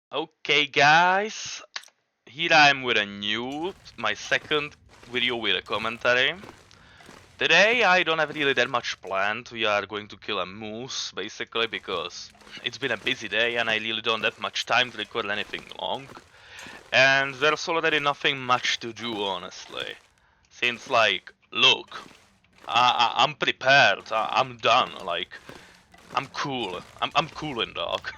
Okay guys, here I am with my second video with a commentary. Today I don't have really that much planned. We are going to kill a moose basically because it's been a busy day and I really don't have much time to record anything long. And there's already nothing much to do honestly. Since like, look, I'm prepared, I'm done, like, I'm cool, I'm coolin' dog.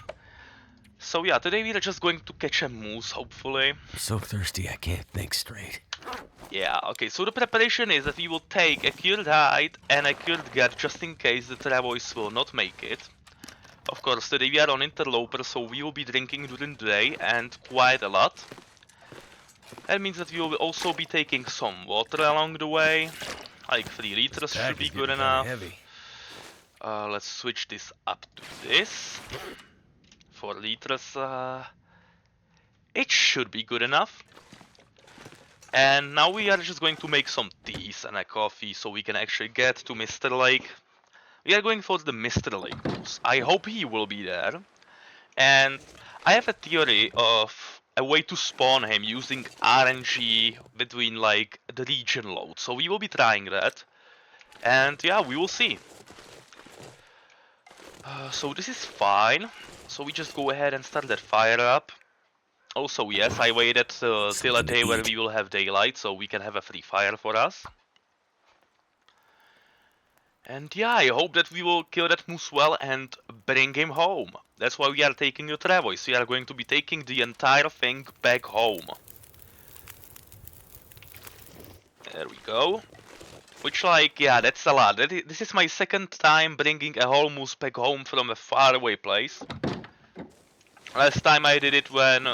So yeah, today we are just going to catch a moose, hopefully. I'm so thirsty I can't think straight. Yeah, okay, so the preparation is that we will take a cured hide and a cured gut just in case the Travois will not make it. Of course, today we are on Interloper, so we will be drinking during the day and quite a lot. That means that we will also be taking some water along the way. Like 3 liters should Pack be is good getting kind of enough. heavy. Let's switch this up to this. 4 liters, it should be good enough. And now we are just going to make some teas and a coffee so we can actually get to Mr. Lake. We are going for the Mr. Lake moose. I hope he will be there. And I have a theory of a way to spawn him using RNG between like the region load. So we will be trying that. And yeah, we will see. So this is fine. So we just go ahead and start that fire up. Also, yes, I waited till a Something to day where eat. we will have daylight so we can have a free fire for us. And yeah, I hope that we will kill that moose well and bring him home. That's why we are taking the Travois. We are going to be taking the entire thing back home. There we go. Which, like, yeah, that's a lot. This is my second time bringing a whole moose back home from a faraway place. Last time I did it when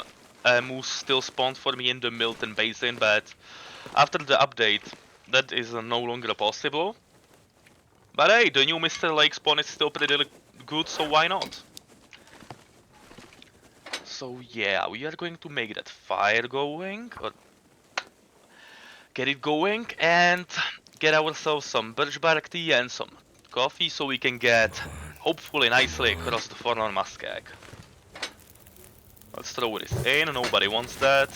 a moose still spawned for me in the Milton Basin, but after the update, that is no longer possible. But hey, the new Mr. Lake spawn is still pretty good, so why not? So yeah, we are going to make that fire going, or get it going, and get ourselves some birch bark tea and some coffee so we can get, hopefully nicely across the Forlorn Muskeg. Let's throw this in, nobody wants that.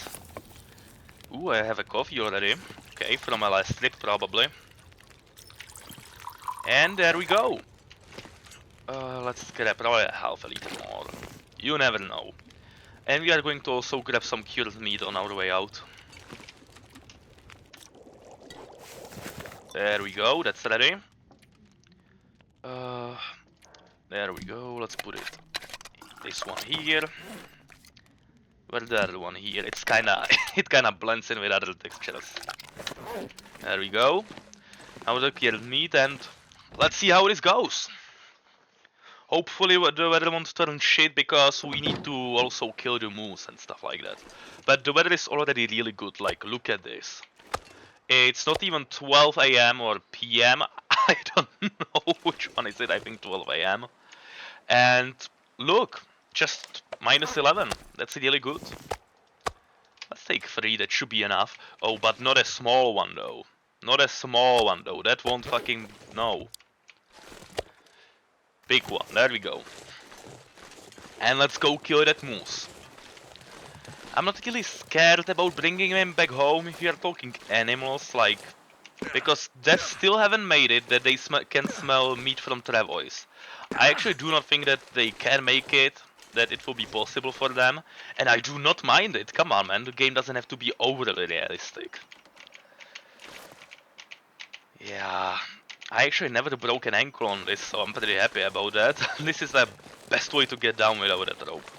Ooh, I have a coffee already. Okay, from my last trip probably. And there we go. Let's grab probably a half a liter more. You never know. And we are going to also grab some cured meat on our way out. There we go, that's ready. There we go, let's put it. This one here. Where's the other one here? It's kinda, it kinda blends in with other textures. There we go. Now the cured meat and let's see how this goes. Hopefully the weather won't turn shit because we need to also kill the moose and stuff like that. But the weather is already really good, like look at this. It's not even 12 AM or PM, I don't know which one is it, I think 12 AM. And look, just -11, that's really good. Let's take 3, that should be enough. Oh, but not a small one though. Not a small one though, that won't fucking, no. Big one, there we go. And let's go kill that moose. I'm not really scared about bringing him back home if you're talking animals, like, because they still haven't made it that they can smell meat from Travois. I actually do not think that they can make it, that it will be possible for them, and I do not mind it. Come on, man, the game doesn't have to be overly realistic. Yeah, I actually never broke an ankle on this, so I'm pretty happy about that. This is the best way to get down without that rope.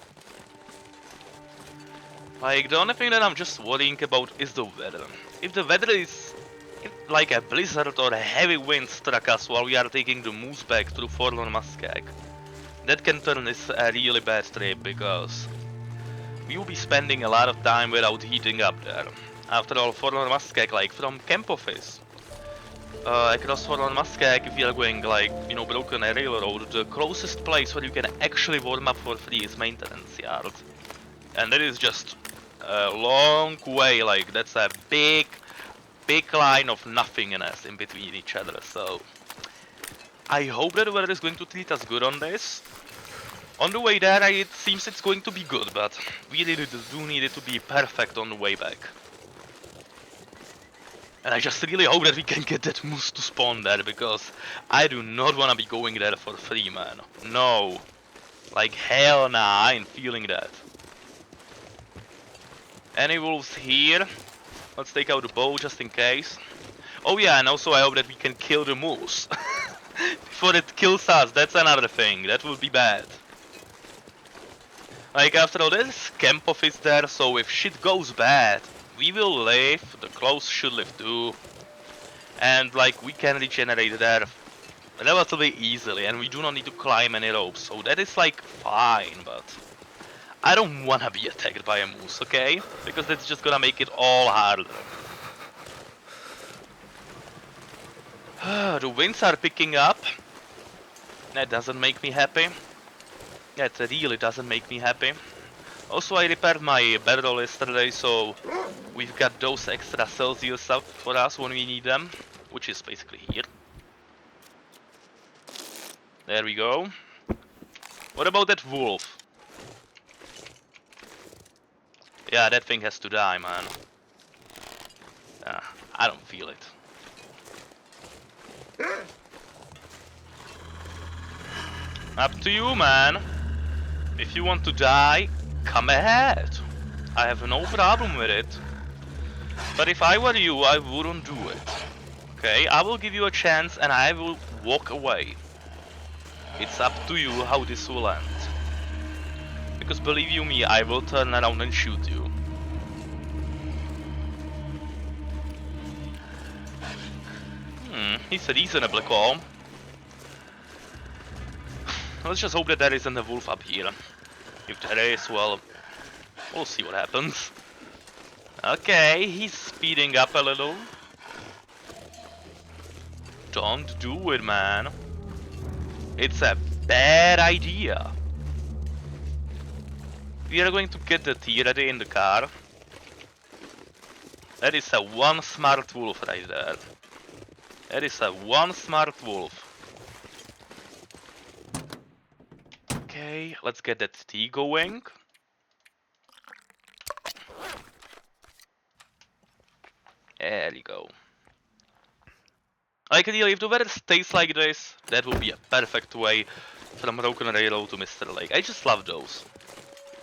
Like, the only thing that I'm just worrying about is the weather. If the weather is like a blizzard or a heavy wind struck us while we are taking the moose back through Forlorn Muskeg, that can turn this a really bad trip because we will be spending a lot of time without heating up there. After all, Forlorn Muskeg, like from Camp Office, across Forlorn Muskeg, if you are going like, you know, Broken Railroad, the closest place where you can actually warm up for free is Maintenance Yard. And that is just a long way, like that's a big line of nothingness in between each other, so I hope that the weather is going to treat us good on this. On the way there, it seems it's going to be good, but we really do need it to be perfect on the way back. And I just really hope that we can get that moose to spawn there, because I do not want to be going there for free, man. No. Like, hell nah, I ain't feeling that. Any wolves here? Let's take out the bow just in case. Oh yeah, and also I hope that we can kill the moose. Before it kills us, that's another thing. That would be bad. Like, after all, this camp office there, so if shit goes bad, we will live, the clothes should live too. And like, we can regenerate there relatively easily, and we do not need to climb any ropes, so that is like fine, but I don't wanna be attacked by a moose, okay? Because that's just gonna make it all harder. The winds are picking up. That doesn't make me happy. That really doesn't make me happy. Also, I repaired my bedroll yesterday, so we've got those extra Celsius up for us when we need them, which is basically here. There we go. What about that wolf? Yeah, that thing has to die, man. I don't feel it. Up to you, man. If you want to die, come ahead. I have no problem with it. But if I were you, I wouldn't do it. Okay, I will give you a chance and I will walk away. It's up to you how this will end. Because believe you me, I will turn around and shoot you. He's reasonably calm. Let's just hope that there isn't a wolf up here. If there is, well, we'll see what happens. Okay, he's speeding up a little. Don't do it, man. It's a bad idea. We are going to get the tea ready in the car. That is a one smart wolf right there. That is a one smart wolf. Okay, let's get that tea going. There you go. Like, really, if the weather stays like this, that will be a perfect way from Broken Railroad to Mr. Lake. I just love those.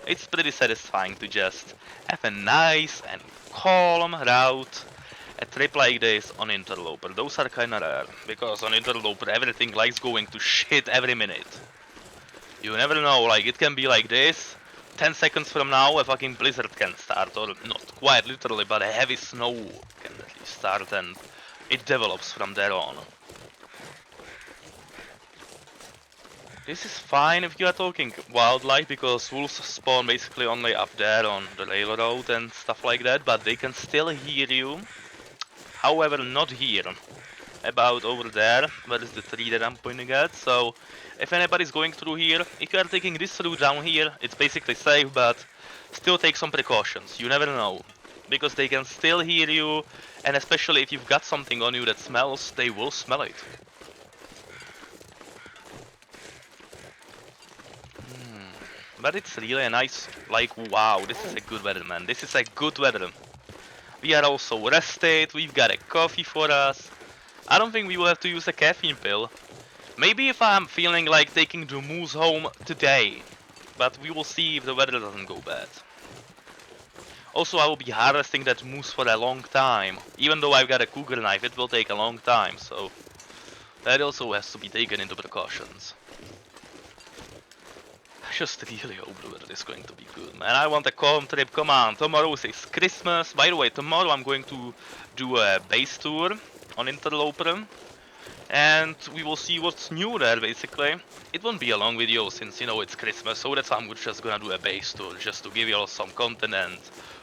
It's pretty satisfying to just have a nice and calm route, a trip like this on Interloper. Those are kinda rare, because on Interloper everything likes going to shit every minute. You never know, like, it can be like this, 10 seconds from now a fucking blizzard can start, or not quite literally, but a heavy snow can at least start, and it develops from there on. This is fine if you are talking wildlife, because wolves spawn basically only up there on the railroad and stuff like that, but they can still hear you. However, not here. About over there, where is the tree that I'm pointing at, so if anybody's going through here, if you are taking this route down here, it's basically safe, but still take some precautions, you never know. Because they can still hear you, and especially if you've got something on you that smells, they will smell it. But it's really a nice, like, wow, this is a good weather, man. This is a good weather. We are also rested, we've got a coffee for us. I don't think we will have to use a caffeine pill. Maybe if I'm feeling like taking the moose home today. But we will see if the weather doesn't go bad. Also, I will be harvesting that moose for a long time. Even though I've got a cougar knife, it will take a long time, so that also has to be taken into precautions. I just really hope the weather is going to be good, man. I want a calm trip, come on. Tomorrow is Christmas. By the way, tomorrow I'm going to do a base tour on Interloper. And we will see what's new there, basically. It won't be a long video since, you know, it's Christmas, so that's why I'm just gonna do a base tour, just to give you all some content and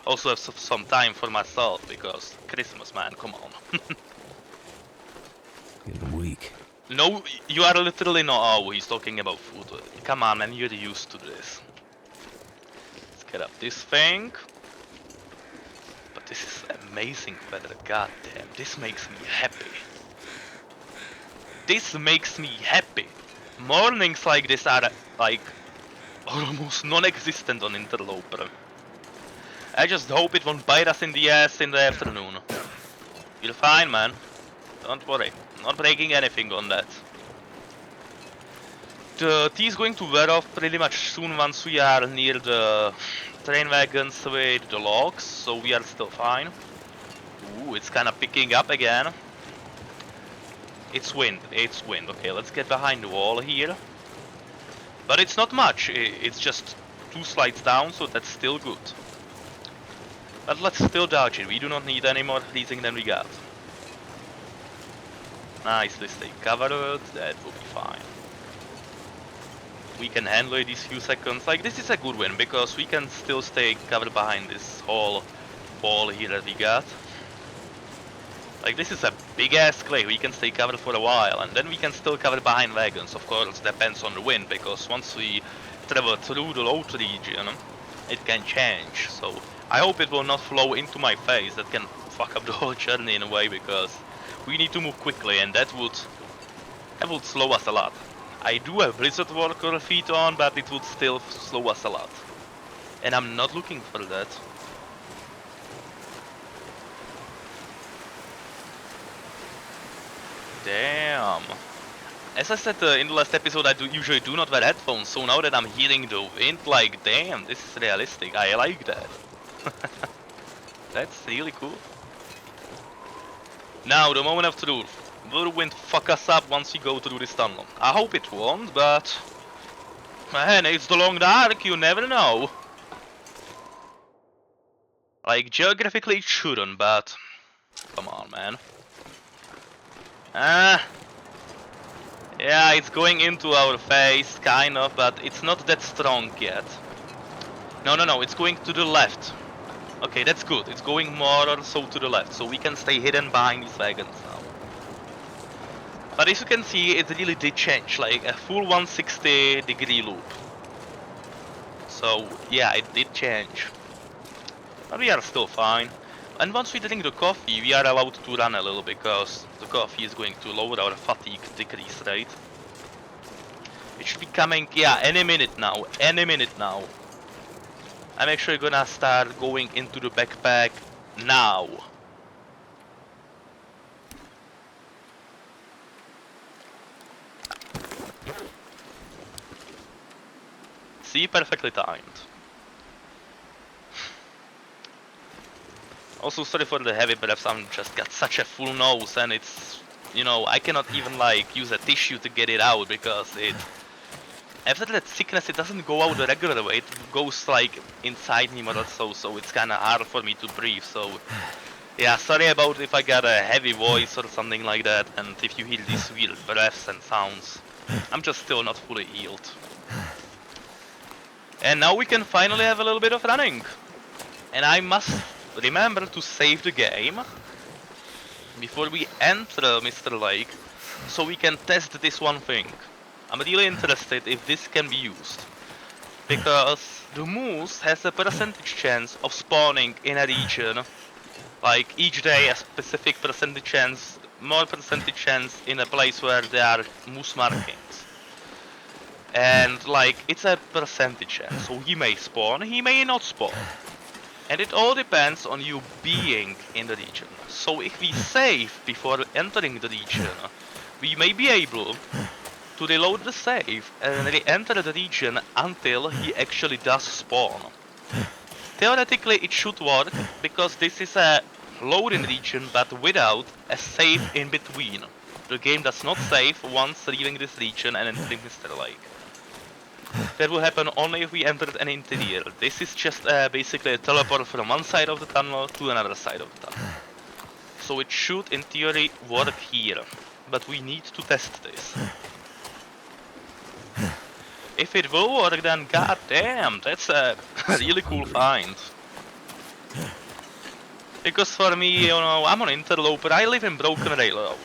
also have some time for myself, because Christmas, man, come on. Getting weak. No, you are literally not. Oh, he's talking about food. Come on, man, you're used to this. Let's get up this thing. But this is amazing weather, goddamn. This makes me happy. This makes me happy. Mornings like this are like almost non-existent on Interloper. I just hope it won't bite us in the ass in the afternoon. You're fine, man. Don't worry. Not breaking anything on that. The tea is going to wear off pretty much soon once we are near the train wagons with the logs, so we are still fine. Ooh, it's kind of picking up again. It's wind, it's wind. Okay, let's get behind the wall here. But it's not much, it's just 2 slides down, so that's still good. But let's still dodge it, we do not need any more freezing than we got. Nicely stay covered, that will be fine. We can handle it these few seconds. Like, this is a good win, because we can still stay covered behind this whole wall here that we got. Like, this is a big ass clay, we can stay covered for a while, and then we can still cover behind wagons. Of course, depends on the wind, because once we travel through the load region, it can change. So I hope it will not flow into my face, that can fuck up the whole journey in a way, because we need to move quickly, and that would slow us a lot. I do have Blizzard Walker feet on, but it would still slow us a lot. And I'm not looking for that. Damn. As I said in the last episode, I usually do not wear headphones, so now that I'm hearing the wind, like, damn, this is realistic. I like that. That's really cool. Now, the moment of truth. Will the wind fuck us up once we go through this tunnel? I hope it won't, but... man, it's the long dark, you never know. Like, geographically it shouldn't, but... come on, man. Yeah, it's going into our face, kind of, but it's not that strong yet. No, it's going to the left. Okay, that's good. It's going more or so to the left, so we can stay hidden behind these wagons now. But as you can see, it really did change, like a full 160-degree loop. So, yeah, it did change. But we are still fine. And once we drink the coffee, we are allowed to run a little, because the coffee is going to lower our fatigue decrease rate. It should be coming, yeah, any minute now. I'm actually gonna start going into the backpack now. See, perfectly timed. Also, sorry for the heavy breaths, I'm just got such a full nose, and it's, you know, I cannot even like use a tissue to get it out, because it, after that sickness, it doesn't go out the regular way, it goes like inside me more or so, so it's kinda hard for me to breathe, so yeah, sorry about if I got a heavy voice or something like that, and if you hear these weird breaths and sounds. I'm just still not fully healed. And now we can finally have a little bit of running. And I must remember to save the game before we enter Mr. Lake, so we can test this one thing. I'm really interested if this can be used, because the moose has a percentage chance of spawning in a region, like each day a specific percentage chance, more percentage chance in a place where there are moose markings. And like, it's a percentage chance, so he may spawn, he may not spawn. And it all depends on you being in the region. So if we save before entering the region, we may be able to reload the save and re-enter the region until he actually does spawn. Theoretically it should work, because this is a loading region but without a save in between. The game does not save once leaving this region and entering Mr. Lake. That will happen only if we entered an interior. This is just basically a teleport from one side of the tunnel to another side of the tunnel. So it should in theory work here, but we need to test this. If it will work, then goddamn, that's a really cool find. Because for me, you know, I'm on Interloper, I live in Broken Railroad.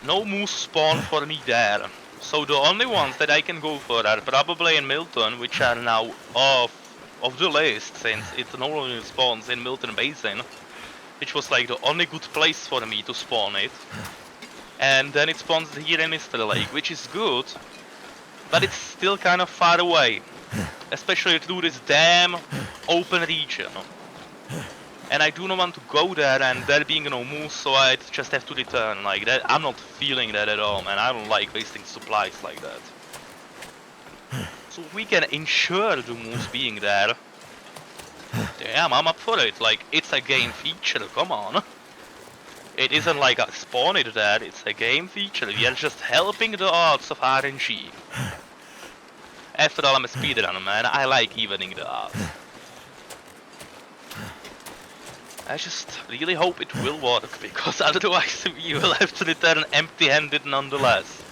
No moose spawn for me there. So the only ones that I can go for are probably in Milton, which are now off of the list, since it no longer spawns in Milton Basin, which was like the only good place for me to spawn it. And then it spawns here in Mr. Lake, which is good, but it's still kind of far away. especially through this damn open region. And I do not want to go there and there being no moose, so I just have to return like that. I'm not feeling that at all, man. I don't like wasting supplies like that. So we can ensure the moose being there. Damn, I'm up for it. Like, it's a game feature, come on. It isn't like I spawn it there, it's a game feature. We are just helping the odds of RNG. After all, I'm a speedrunner, man. I like evening the odds. I just really hope it will work, because otherwise we will have to return empty-handed nonetheless.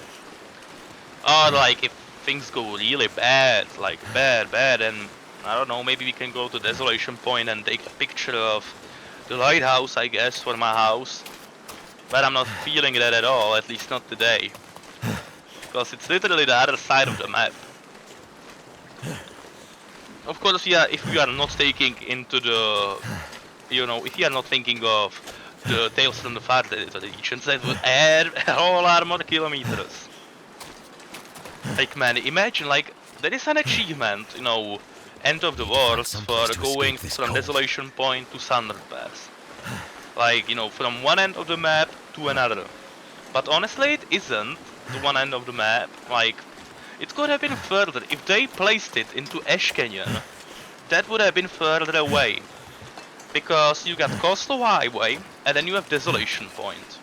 Or like if things go really bad, like bad, and I don't know, maybe we can go to Desolation Point and take a picture of the lighthouse, I guess, for my house. But I'm not feeling that at all, at least not today. Because it's literally the other side of the map. Of course, yeah, if we are not taking into the, you know, if you are not thinking of the Tales from the Far regions, that would add a whole lot more kilometers. Like, man, imagine, like, there is an achievement, you know, End of the World for going from Desolation Point to Sundered Pass. Like, you know, from one end of the map to another. But honestly, it isn't the one end of the map. Like, it could have been further. If they placed it into Ash Canyon, that would have been further away. Because you got Coastal Highway, and then you have Desolation Point.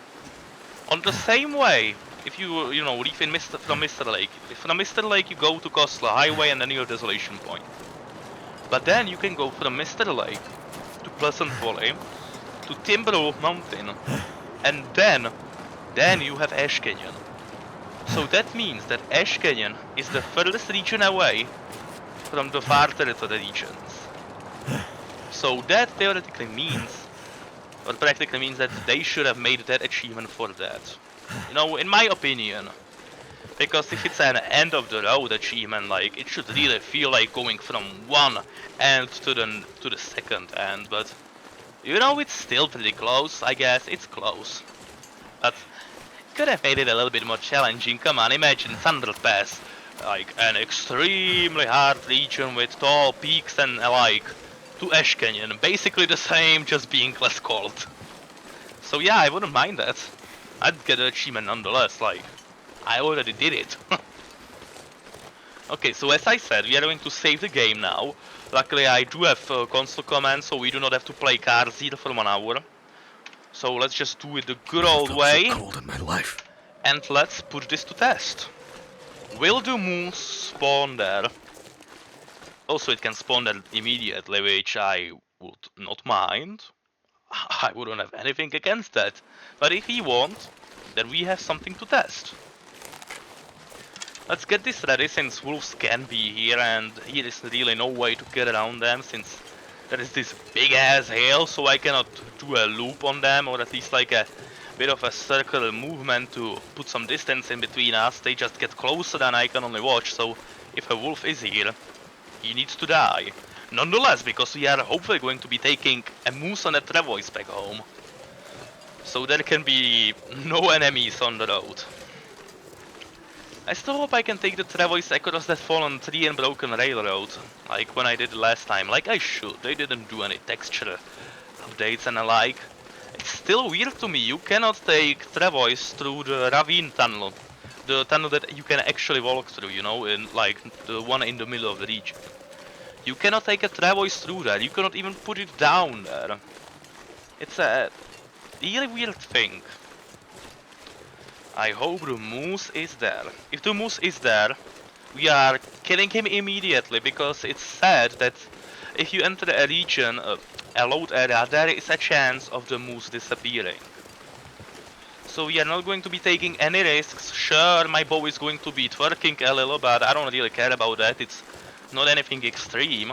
On the same way, if you know, leave in from Mr. Lake. From Mr. Lake you go to Coastal Highway and then you have Desolation Point. But then you can go from Mr. Lake to Pleasant Valley, to Timberwolf Mountain, and then you have Ash Canyon. So that means that Ash Canyon is the furthest region away from the Far Territory regions. So that theoretically means, or practically means, that they should have made that achievement for that. You know, in my opinion. Because if it's an end of the road achievement, like, it should really feel like going from one end to the second end, but you know, it's still pretty close, I guess. It's close. But could have made it a little bit more challenging. Come on, imagine Sundered Pass, like an extremely hard region with tall peaks and like, to Ash Canyon. Basically the same, just being less cold. So yeah, I wouldn't mind that. I'd get an achievement nonetheless, like, I already did it. Okay, so as I said, we are going to save the game now. Luckily I do have console command, so we do not have to play Cars either for 1 hour. So let's just do it the good old way. So cold in my life. And let's put this to test. Will the moose spawn there? Also, it can spawn there immediately, which I would not mind. I wouldn't have anything against that. But if he won't, then we have something to test. Let's get this ready, since wolves can be here, and here is really no way to get around them, since there is this big ass hill, so I cannot do a loop on them, or at least like a bit of a circular movement to put some distance in between us. They just get closer than I can only watch, so if a wolf is here, he needs to die. Nonetheless, because we are hopefully going to be taking a moose and a travois back home. So there can be no enemies on the road. I still hope I can take the travois across that fallen tree and broken railroad, like when I did last time, like I should. They didn't do any texture updates and the like. It's still weird to me, you cannot take travois through the ravine tunnel. The tunnel that you can actually walk through, you know, in like the one in the middle of the region. You cannot take a travois through there, you cannot even put it down there. It's a really weird thing. I hope the moose is there. If the moose is there, we are killing him immediately, because it's said that if you enter a region, a load area, there is a chance of the moose disappearing. So we are not going to be taking any risks. Sure, my bow is going to be twerking a little, but I don't really care about that. It's not anything extreme.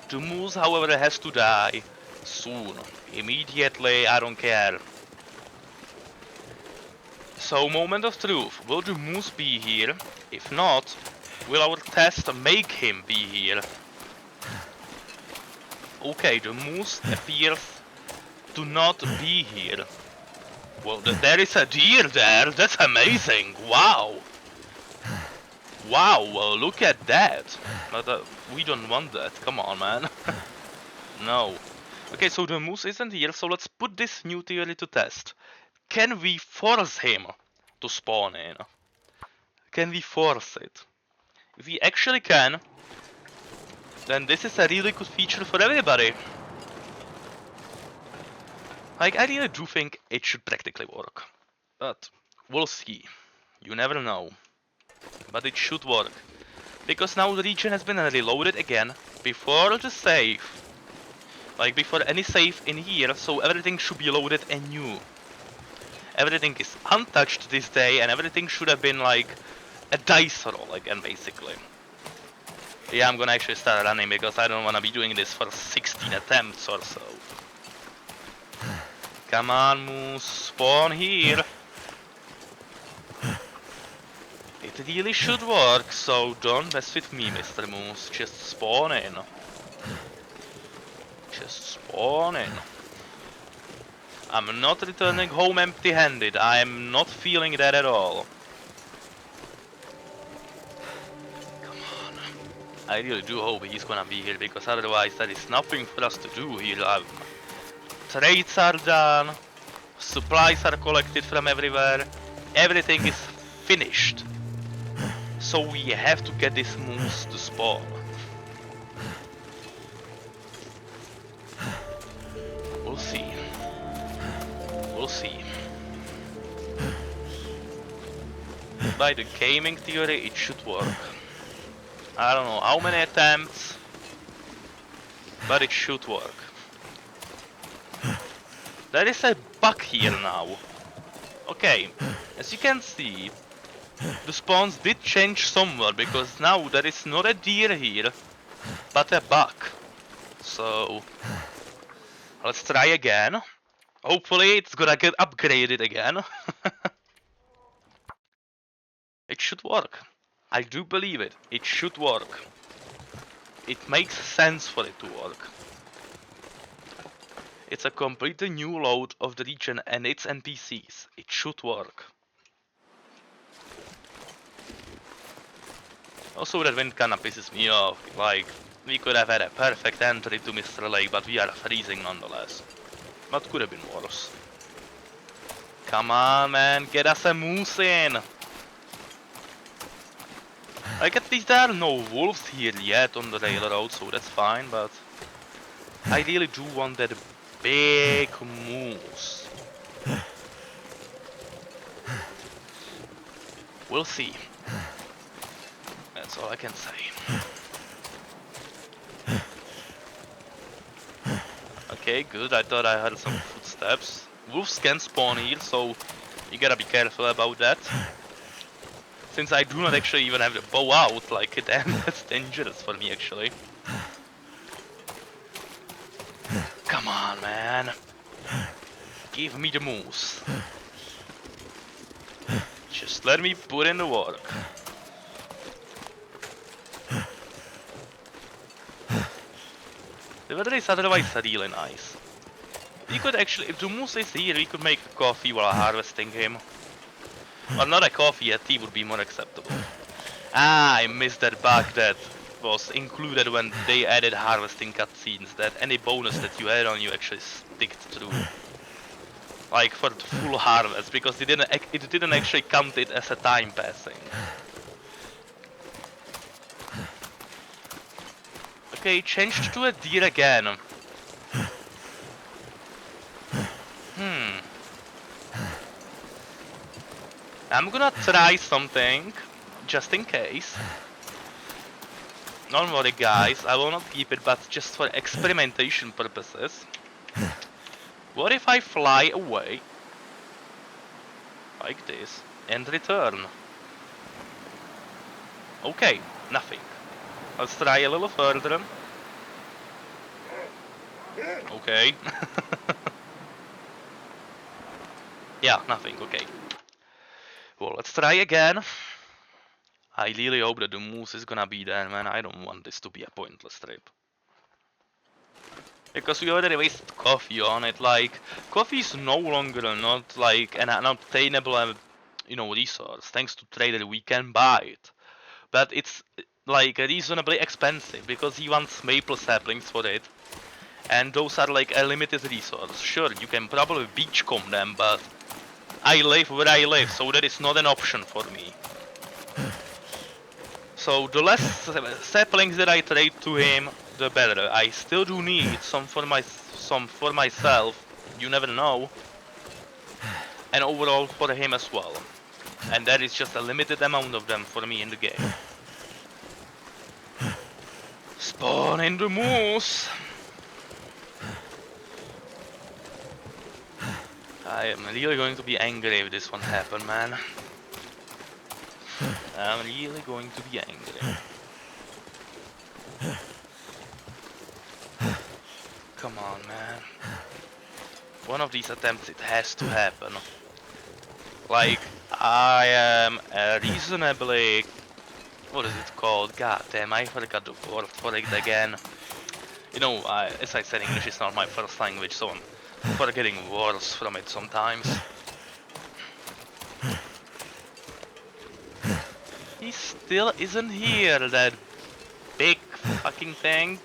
The moose, however, has to die soon. Immediately, I don't care. So, moment of truth, will the moose be here? If not, will our test make him be here? Okay, the moose appears to not be here. Well, there is a deer there, that's amazing, wow! Wow, well, look at that. But we don't want that. Come on, man. No. Okay, so the moose isn't here, so let's put this new theory to test. Can we force him to spawn in? Can we force it? If we actually can, then this is a really good feature for everybody. Like, I really do think it should practically work. But we'll see. You never know. But it should work. Because now the region has been reloaded again before the save. Like before any save in here, so everything should be loaded anew. Everything is untouched this day and everything should have been like a dice roll again basically. Yeah, I'm gonna actually start running because I don't wanna be doing this for 16 attempts or so. Come on, moose, spawn here. It really should work, so don't mess with me, Mr. Moose. Just spawn in. Just spawn in. I'm not returning home empty-handed. I am not feeling that at all. Come on. I really do hope he's gonna be here, because otherwise there is nothing for us to do here. Trades are done. Supplies are collected from everywhere. Everything is finished. So we have to get this moose to spawn. We'll see. We'll see. By the gaming theory, it should work. I don't know how many attempts, but it should work. There is a bug here now. Okay, as you can see, the spawns did change somewhere, because now there is not a deer here, but a buck. So, let's try again. Hopefully it's gonna get upgraded again. It should work. I do believe it. It should work. It makes sense for it to work. It's a completely new load of the region and its NPCs. It should work. Also, that wind kinda pisses me off. Like, we could have had a perfect entry to Mr. Lake, but we are freezing nonetheless. But could have been worse. Come on, man, get us a moose in! Like, at least there are no wolves here yet on the railroad, so that's fine, but I really do want that big moose. We'll see. That's all I can say. Okay, good. I thought I heard some footsteps. Wolves can spawn here, so you gotta be careful about that. Since I do not actually even have the bow out, like, that's dangerous for me actually. Come on, man. Give me the moose. Just let me put in the work. The weather is otherwise really nice. We could actually, if the moose is here, we could make a coffee while harvesting him. Or not a coffee, a tea would be more acceptable. Ah, I missed that bug that was included when they added harvesting cutscenes, that any bonus that you had on you actually sticked through. Like for the full harvest, because it didn't actually count it as a time passing. Okay, changed to a deer again. I'm gonna try something, just in case. Don't worry guys, I will not keep it, but just for experimentation purposes. What if I fly away, like this, and return? Okay, nothing. Let's try a little further. Okay. Yeah, nothing, okay. Well, let's try again. I really hope that the moose is gonna be there, man. I don't want this to be a pointless trip. Because we already wasted coffee on it. Like, coffee is no longer not like an obtainable, you know, resource. Thanks to Trader, we can buy it. but it's like reasonably expensive because he wants maple saplings for it, and those are like a limited resource. Sure, you can probably beachcomb them, but I live where I live, so that is not an option for me. So the less saplings that I trade to him, the better. I still do need some for myself. You never know. And overall for him as well. And that is just a limited amount of them for me in the game. Spawn in the moose! I am really going to be angry if this one happens, man. I'm really going to be angry. Come on, man. One of these attempts, it has to happen. Like, I am reasonably... What is it called? God damn, I forgot the word for it again. You know, as I said, English is not my first language, so I'm forgetting words from it sometimes. He still isn't here, that big fucking thing.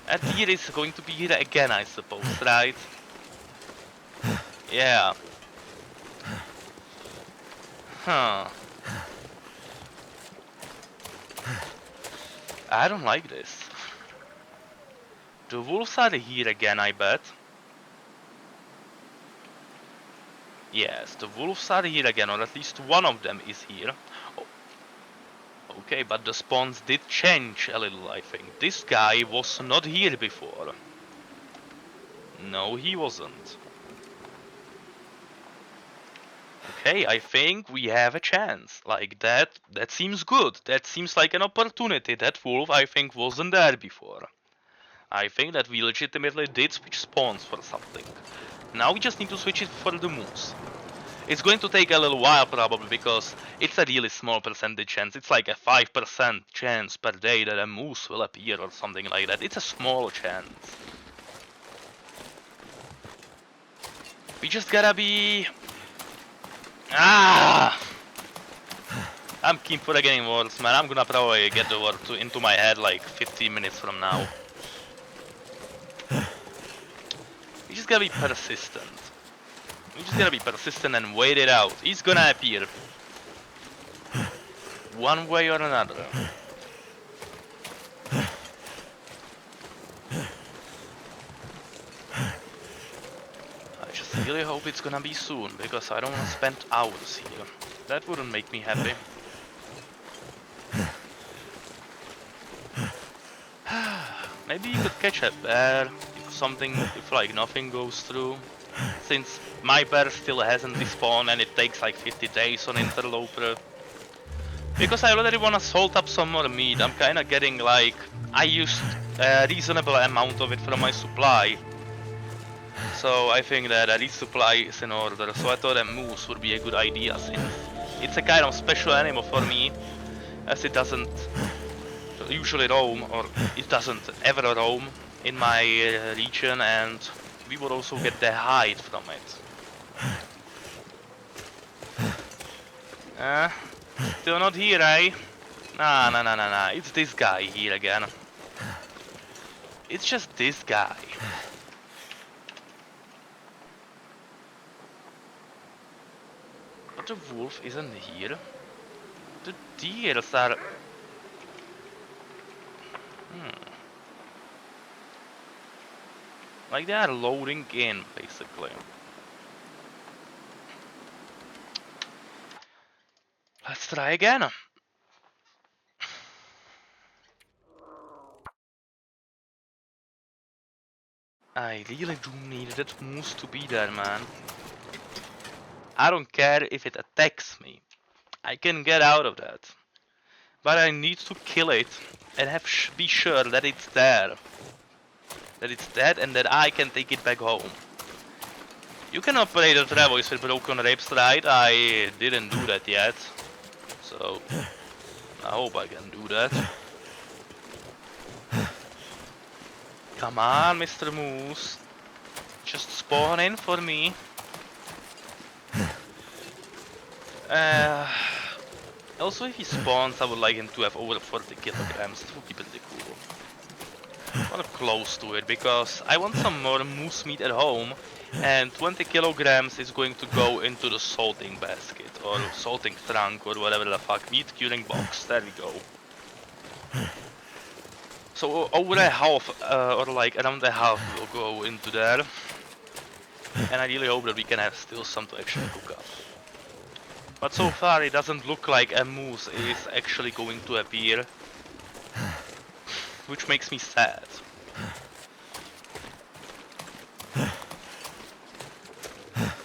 That deer is going to be here again, I suppose, right? Yeah. Huh. I don't like this. The wolves are here again, I bet. Yes, the wolves are here again, or at least one of them is here. Oh. Okay, but the spawns did change a little, I think. This guy was not here before. No, he wasn't. Okay, I think we have a chance. Like that seems good. That seems like an opportunity. That wolf, I think, wasn't there before. I think that we legitimately did switch spawns for something. Now we just need to switch it for the moose. It's going to take a little while probably because it's a really small percentage chance. It's like a 5% chance per day that a moose will appear or something like that. It's a small chance. We just gotta be... Ah! I'm keen for getting words, man. I'm gonna probably get the word into my head like 15 minutes from now. We just gotta be persistent. We just gotta be persistent and wait it out. He's gonna appear. One way or another. I just really hope it's gonna be soon, because I don't wanna spend hours here. That wouldn't make me happy. Maybe you could catch a bear if like nothing goes through. Since my bear still hasn't respawned and it takes like 50 days on Interloper. Because I already wanna salt up some more meat. I'm kinda getting like... I used a reasonable amount of it from my supply. So I think that a resupply is in order. So I thought a moose would be a good idea, since it's a kind of special animal for me, as it doesn't usually roam, or it doesn't ever roam in my region, and we would also get the hide from it. Still not here, eh? Nah, it's this guy here again. It's just this guy. But the wolf isn't here. The deers are... Like they are loading in, basically. Let's try again. I really do need that moose to be there, man. I don't care if it attacks me. I can get out of that. But I need to kill it and be sure that it's there. That it's dead and that I can take it back home. You can operate a Travois with broken ribs, right? I didn't do that yet. So, I hope I can do that. Come on, Mr. Moose. Just spawn in for me. Also, if he spawns, I would like him to have over 40 kilograms. That would be pretty cool. Or close to it, because I want some more moose meat at home, and 20 kilograms is going to go into the salting basket, or salting trunk, or whatever the fuck, meat curing box. There we go. So over a half, or like around a half will go into there. And I really hope that we can have still some to actually cook up. But so far it doesn't look like a moose is actually going to appear. Which makes me sad.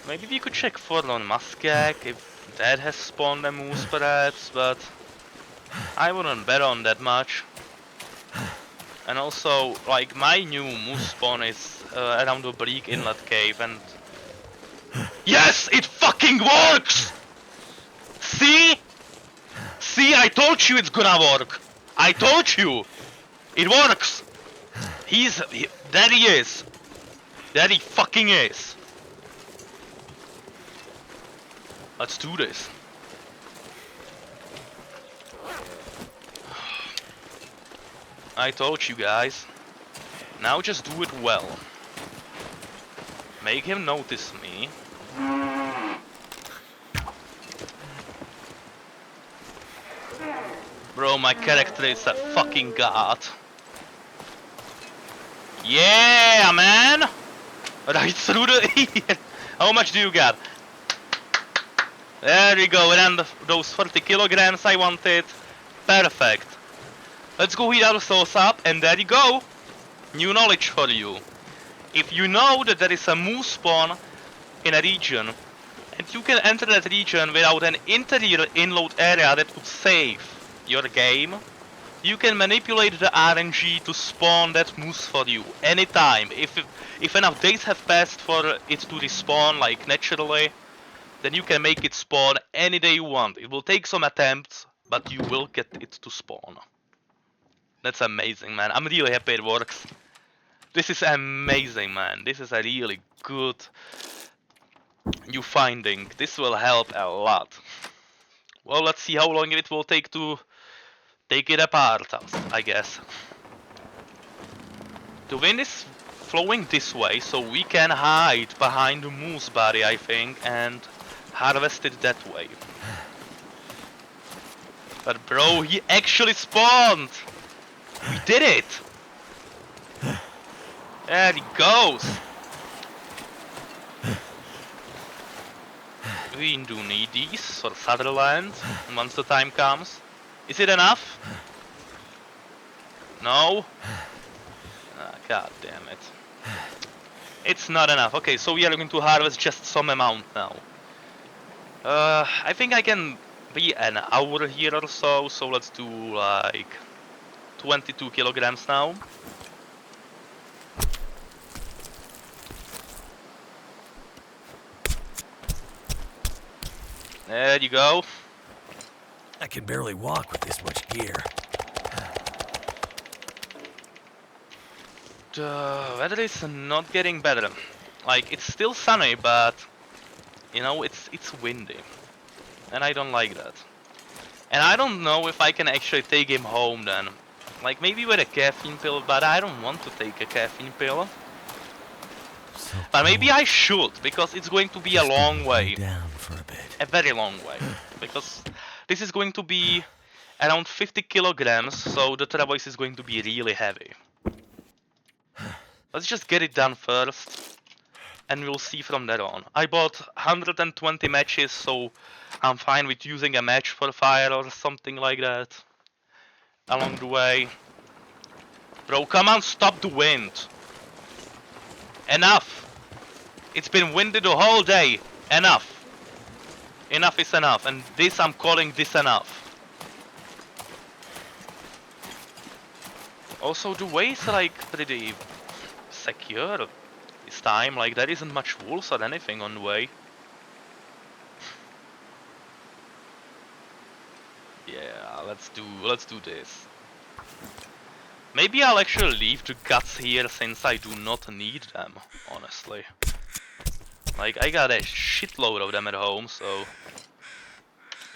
Maybe we could check for on Muskeg if that has spawned a moose perhaps, but I wouldn't bet on that much. And also, like, my new moose spawn is around the Bleak Inlet Cave, and... Yes! It fucking works! See? See, I told you it's gonna work! I told you! It works! There he is! There he fucking is! Let's do this. I told you guys. Now just do it well. Make him notice me. Bro, my character is a fucking god. Yeah, man! Right through the ear. How much do you got? There we go, and those 40 kilograms I wanted. Perfect. Let's go heat our sauce up, and there you go. New knowledge for you. If you know that there is a moose spawn in a region, and you can enter that region without an interior inload area that would save your game, you can manipulate the RNG to spawn that moose for you anytime. If enough days have passed for it to respawn like naturally, then you can make it spawn any day you want. It will take some attempts, but you will get it to spawn. That's amazing, man. I'm really happy it works. This is amazing, man. This is a really good new finding. This will help a lot. Well, let's see how long it will take to take it apart, I guess. The wind is flowing this way, so we can hide behind the moose body, I think, and harvest it that way. But bro, he actually spawned! We did it! There he goes! We do need these for Sutherland once the time comes. Is it enough? No? Ah, god damn it. It's not enough. Okay, so we are going to harvest just some amount now. I think I can be an hour here or so, so let's do like 22 kilograms now. There you go. I can barely walk with this much gear. The weather is not getting better. Like, it's still sunny, but you know, it's windy. And I don't like that. And I don't know if I can actually take him home then. Like, maybe with a caffeine pill, but I don't want to take a caffeine pill. So but maybe I should, because it's going to be a long way. Down for a bit. A very long way. Because this is going to be around 50 kilograms, so the traverse is going to be really heavy. Let's just get it done first, and we'll see from there on. I bought 120 matches, so I'm fine with using a match for fire or something like that along the way. Bro, come on, stop the wind. Enough. It's been windy the whole day. Enough. Enough is enough, and this, I'm calling this enough. Also, the way is like pretty secure this time. Like, there isn't much wolves or anything on the way. Yeah, let's do this. Maybe I'll actually leave the guts here, since I do not need them, honestly. Like, I got a shitload of them at home, so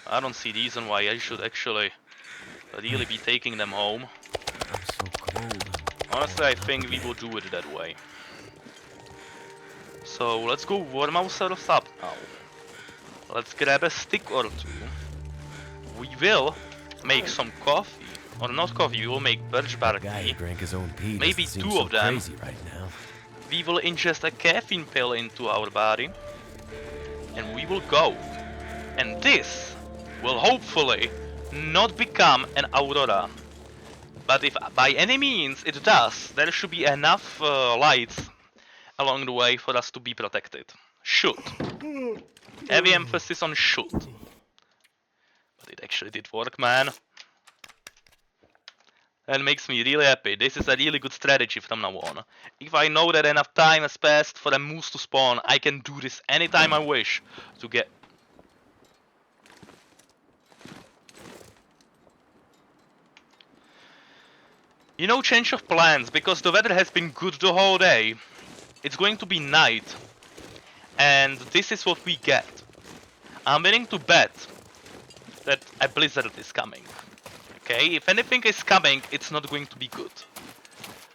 I don't see reason why I should actually really be taking them home. I'm so cold. Honestly, I think we will do it that way. So let's go warm ourselves up now. Let's grab a stick or two. We will make some coffee. Or not coffee, we will make birch bark Guy who tea. drank his own pee Maybe doesn't seem two so of them. crazy right now. We will ingest a caffeine pill into our body. And we will go. And this will hopefully not become an aurora. But if by any means it does, there should be enough lights along the way for us to be protected. Should. Heavy emphasis on should. But it actually did work, man. That makes me really happy. This is a really good strategy from now on. If I know that enough time has passed for a moose to spawn, I can do this anytime I wish to get... You know, change of plans, because the weather has been good the whole day. It's going to be night. And this is what we get. I'm willing to bet that a blizzard is coming. Okay, if anything is coming, it's not going to be good.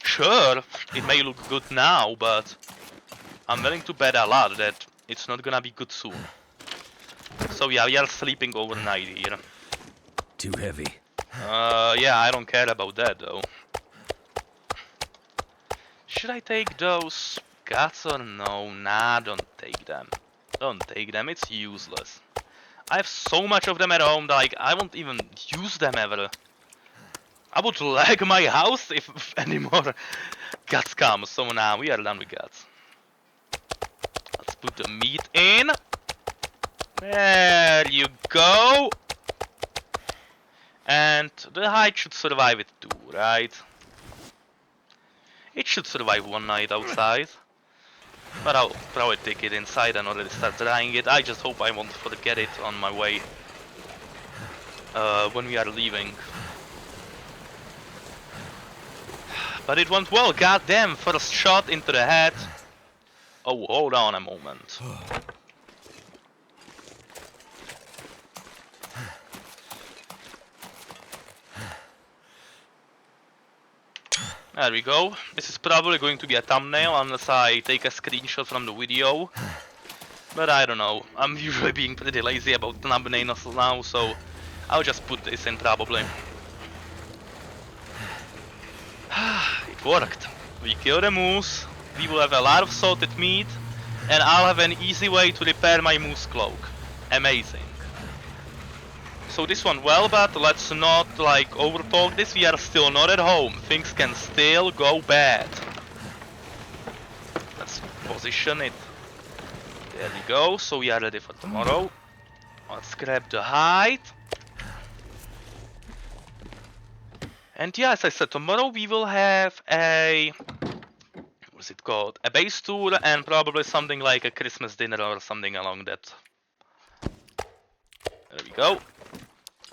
Sure, it may look good now, but I'm willing to bet a lot that it's not gonna be good soon. So yeah, we are sleeping overnight here. Too heavy. Yeah, I don't care about that though. Should I take those guts or no? Nah, don't take them. Don't take them, it's useless. I have so much of them at home that like, I won't even use them ever. I would lag my house if any more guts come. So now we are done with guts. Let's put the meat in. There you go. And the hide should survive it too, right? It should survive one night outside. But I'll probably take it inside and already start drying it. I just hope I won't forget it on my way when we are leaving. But it went well, goddamn, first shot into the head. Oh, hold on a moment. There we go. This is probably going to be a thumbnail unless I take a screenshot from the video. But I don't know. I'm usually being pretty lazy about thumbnails now, so I'll just put this in probably. It worked. We killed a moose. We will have a lot of salted meat, and I'll have an easy way to repair my moose cloak. Amazing. So this one well, but let's not like overtalk this. We are still not at home. Things can still go bad. Let's position it. There we go. So we are ready for tomorrow. Let's grab the hide. And yeah, as I said, tomorrow we will have a... what's it called? A base tour and probably something like a Christmas dinner or something along that. There we go.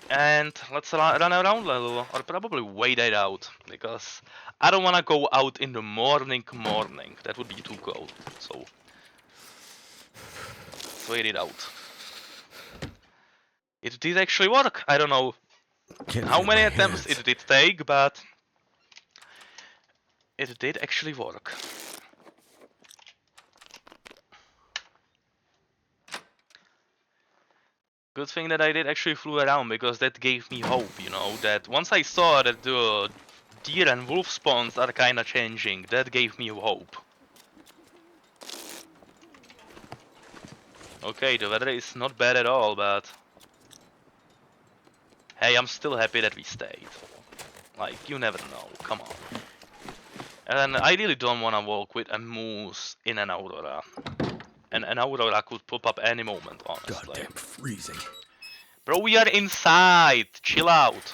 And let's run around a little, or probably wait it out, because I don't want to go out in the morning. That would be too cold, so let's wait it out. It did actually work. I don't know how many attempts it did take, but it did actually work. Good thing that I did actually flew around, because that gave me hope, you know, that once I saw that the deer and wolf spawns are kinda changing, that gave me hope. Okay, the weather is not bad at all, but... hey, I'm still happy that we stayed. Like, you never know, come on. And I really don't wanna walk with a moose in an aurora. And an aurora could pop up any moment, honestly. Goddamn freezing. Bro, we are inside. Chill out.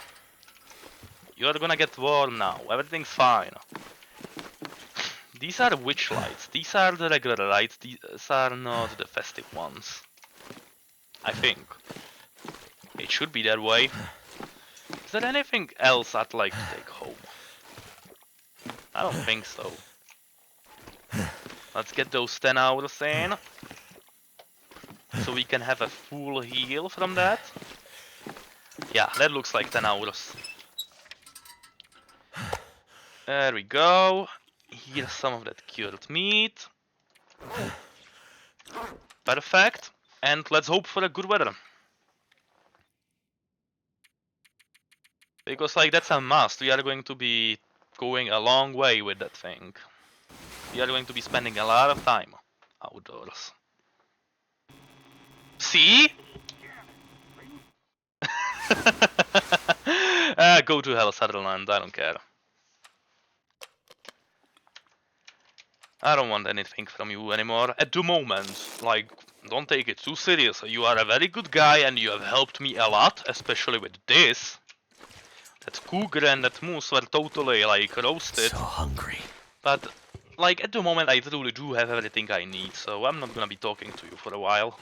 You're gonna get warm now. Everything's fine. These are witch lights. These are the regular lights. These are not the festive ones. I think. It should be that way. Is there anything else I'd like to take home? I don't think so. Let's get those 10 hours in. So we can have a full heal from that. Yeah, that looks like 10 hours. There we go. Here's some of that cured meat. Perfect. And let's hope for a good weather. Because like that's a must. We are going to be going a long way with that thing. We are going to be spending a lot of time outdoors. See? Go to hell, Sutherland. I don't care. I don't want anything from you anymore at the moment. Like, don't take it too serious. You are a very good guy and you have helped me a lot, especially with this. That cougar and that moose were totally like roasted. So hungry. But like at the moment I truly do have everything I need, so I'm not gonna be talking to you for a while.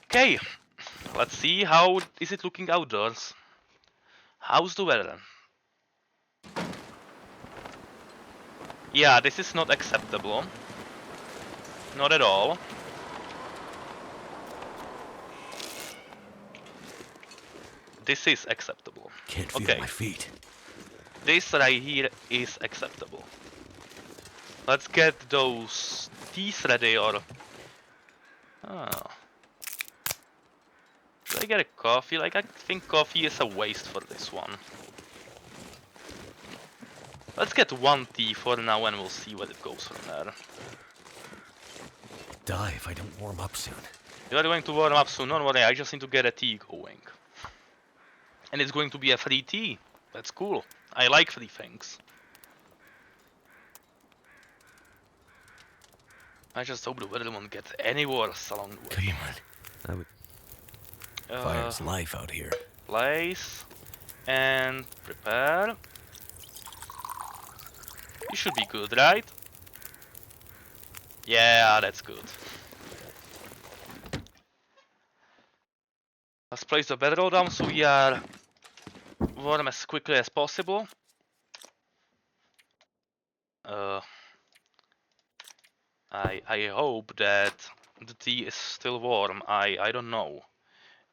Okay, let's see how is it looking outdoors. How's the weather? Yeah, this is not acceptable. Not at all. This is acceptable. Can't feel Okay. my feet. This right here is acceptable. Let's get those teas ready or... Oh. Should I get a coffee? Like, I think coffee is a waste for this one. Let's get one tea for now and we'll see where it goes from there. Die if I don't warm up soon. You are going to warm up soon, don't worry, I just need to get a tea going. And it's going to be a free tea. That's cool. I like free things. I just hope the weather won't get any worse along the way. Come on. I would... Fire's life out here. Place. And prepare. You should be good, right? Yeah, that's good. Let's place the bedroll down so we are warm as quickly as possible. I hope that the tea is still warm. I don't know.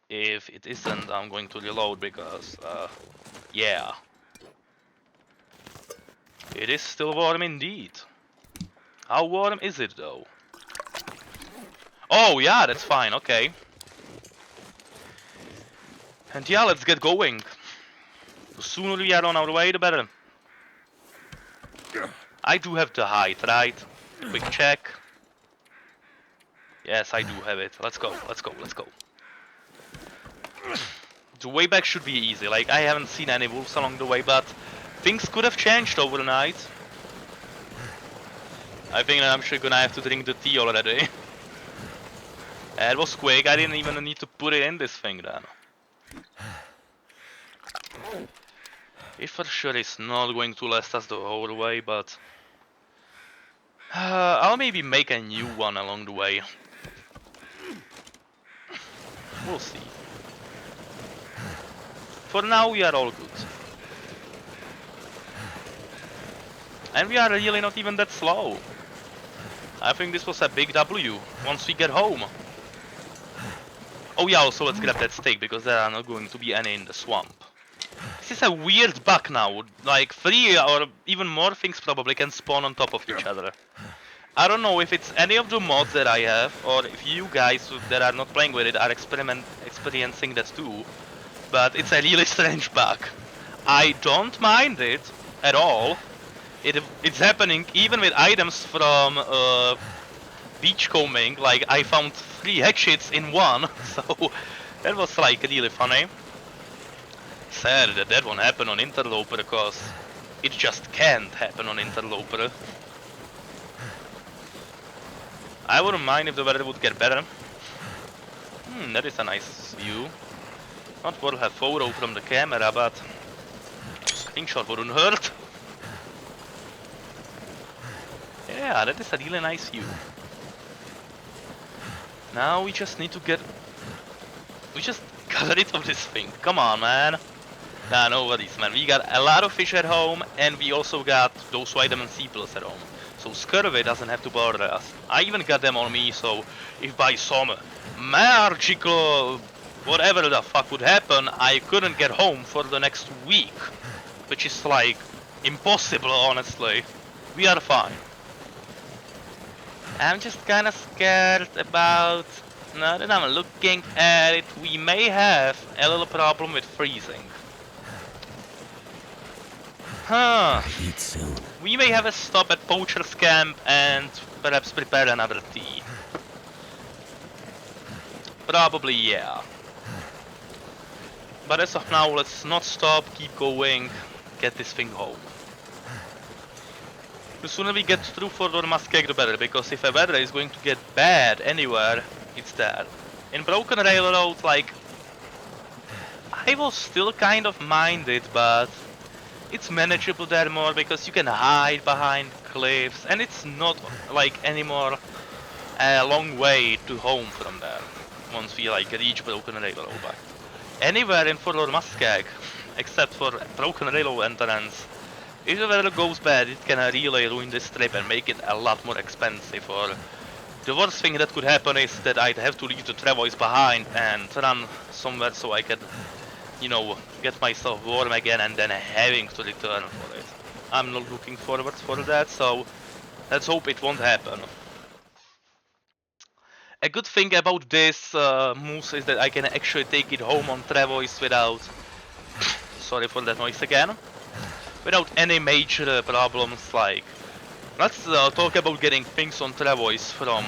If it isn't, I'm going to reload because yeah. It is still warm indeed. How warm is it though? Oh yeah, that's fine, okay. And yeah, let's get going. The sooner we are on our way, the better. I do have the height, right? Quick check. Yes, I do have it. Let's go, let's go, let's go. The way back should be easy. Like, I haven't seen any wolves along the way, but things could have changed overnight. I think that I'm sure gonna have to drink the tea already. It was quick, I didn't even need to put it in this thing then. It for sure is not going to last us the whole way, but... I'll maybe make a new one along the way. We'll see. For now we are all good. And we are really not even that slow. I think this was a big W once we get home. Oh yeah, also let's grab that steak because there are not going to be any in the swamp. This is a weird bug now, like 3 or even more things probably can spawn on top of each other. I don't know if it's any of the mods that I have or if you guys that are not playing with it are experiencing that too. But it's a really strange bug. I don't mind it at all. It's happening even with items from beachcombing. Like I found 3 hatchets in one, so that was like really funny. Sad that that won't happen on Interloper because it just can't happen on Interloper. I wouldn't mind if the weather would get better. That is a nice view. Not worth a photo from the camera, but screenshot wouldn't hurt. Yeah, that is a really nice view. Now we just need to get... We just got rid of this thing. Come on, man. Nah, no worries, man. We got a lot of fish at home, and we also got those vitamin C pills at home. So scurvy doesn't have to bother us. I even got them on me, so if by some magical whatever the fuck would happen, I couldn't get home for the next week. Which is like impossible, honestly. We are fine. I'm just kinda scared about, now that I'm looking at it, we may have a little problem with freezing. Huh. Eat soon. We may have a stop at Poacher's Camp and perhaps prepare another tea. Probably, yeah. But as of now, let's not stop, keep going, get this thing home. The sooner we get through Fordor Muskeg, the better, because if the weather is going to get bad anywhere, it's there. In Broken Railroad, like, I will still kind of mind it, but it's manageable there more because you can hide behind cliffs, and it's not like anymore a long way to home from there once we like reach Broken Railroad. But anywhere in Fordor Muskeg, except for Broken Railroad entrance, if the weather goes bad, it can really ruin this trip and make it a lot more expensive. Or the worst thing that could happen is that I'd have to leave the Travois behind and run somewhere so I can, you know, get myself warm again and then having to return for it. I'm not looking forward for that, so let's hope it won't happen. A good thing about this moose is that I can actually take it home on Travois without, sorry for that noise again, without any major problems. Like, let's talk about getting things on Travois from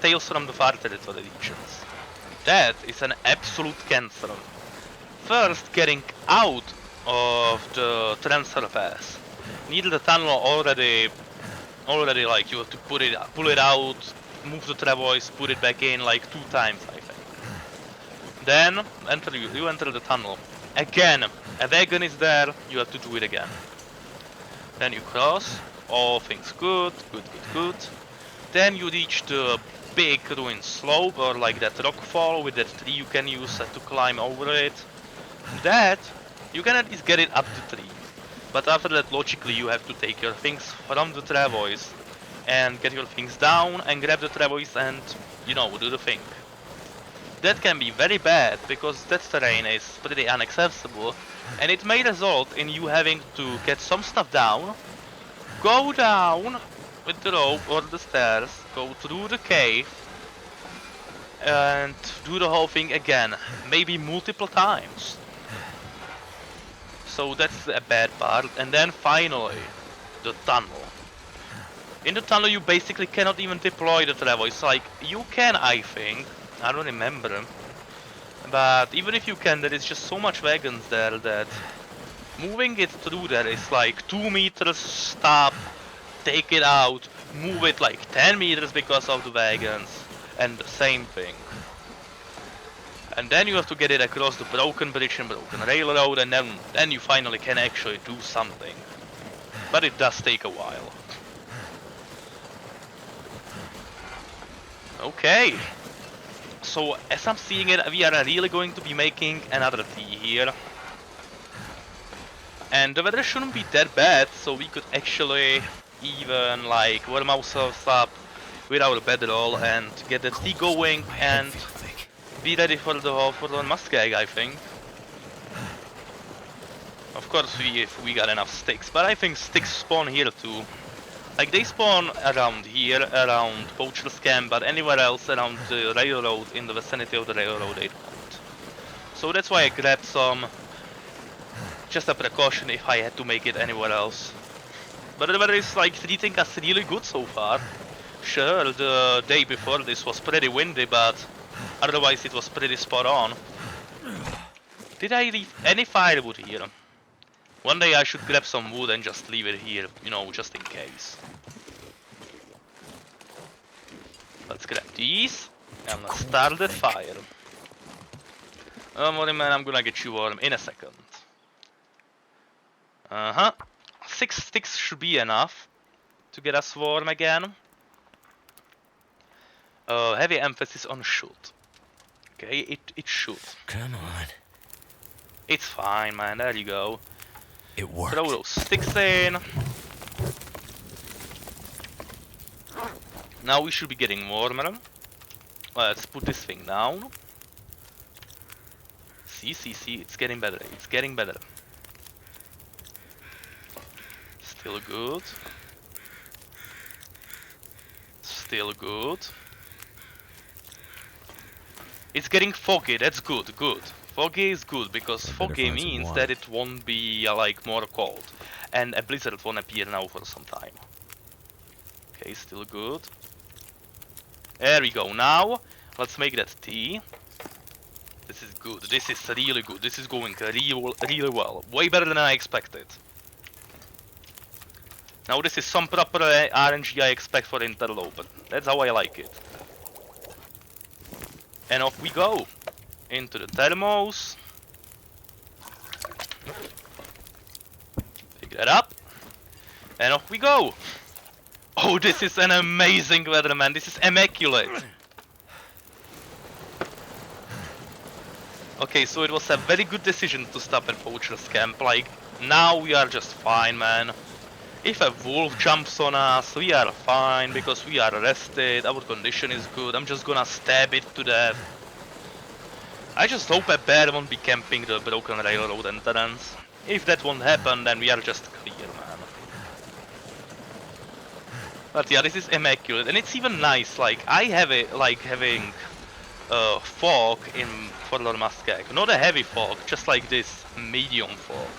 Tales from the Far Territory regions. That is an absolute cancer. First, getting out of the transfer pass. Near the tunnel already like you have to pull it out, move the Travois, put it back in like 2 times, I think. Then you enter the tunnel. Again, a wagon is there, you have to do it again. Then you cross, all things good. Then you reach the big ruined slope, or like that rock fall with that tree you can use to climb over it. That, you can at least get it up the tree. But after that, logically, you have to take your things from the Travois and get your things down and grab the Travois and, you know, do the thing. That can be very bad because that terrain is pretty inaccessible, and it may result in you having to get some stuff down, go down with the rope or the stairs, go through the cave, and do the whole thing again, maybe multiple times. So that's a bad part. And then finally, the tunnel. In the tunnel you basically cannot even deploy the Travois. Like, you can, I think, I don't remember, but even if you can, there is just so much wagons there that moving it through there is like 2 meters, stop, take it out, move it like 10 meters because of the wagons, and the same thing. And then you have to get it across the broken bridge and broken railroad, and then you finally can actually do something. But it does take a while. Okay. So as I'm seeing it, we are really going to be making another tea here. And the weather shouldn't be that bad, so we could actually even like warm ourselves up with our bedroll and get the tea going and be ready for the muskeg, I think. Of course, if we got enough sticks, but I think sticks spawn here too. Like, they spawn around here, around Poacher's Camp, but anywhere else around the railroad, in the vicinity of the railroad, they don't. So that's why I grabbed some, just a precaution if I had to make it anywhere else. But the weather is like treating us really good so far. Sure, the day before this was pretty windy, but otherwise it was pretty spot on. Did I leave any firewood here? One day I should grab some wood and just leave it here, you know, just in case. Let's grab these and let's start the fire. Don't worry, man, I'm gonna get you warm in a second. 6 sticks should be enough to get us warm again. Heavy emphasis on should. Okay, it should. Come on. It's fine, man, there you go. It worked. Throw those sticks in. Now we should be getting warmer. Let's put this thing down. See, it's getting better, it's getting better. Still good. Still good. It's getting foggy, that's good. Foggy is good, because foggy means that it won't be like more cold. And a blizzard won't appear now for some time. Okay, still good. There we go. Now, let's make that tea. This is good. This is really good. This is going really well. Way better than I expected. Now this is some proper RNG I expect for Interloper. That's how I like it. And off we go. Into the thermos. Pick that up. And off we go. Oh, this is an amazing weather, man. This is immaculate. Okay, so it was a very good decision to stop at Poacher's Camp. Like, now we are just fine, man. If a wolf jumps on us, we are fine because we are rested, our condition is good. I'm just gonna stab it to death. I just hope a bear won't be camping the broken railroad entrance. If that won't happen, then we are just clear, man. But yeah, this is immaculate, and it's even nice. Like, I have it like having fog in Fort Muskeg. Not a heavy fog, just like this medium fog.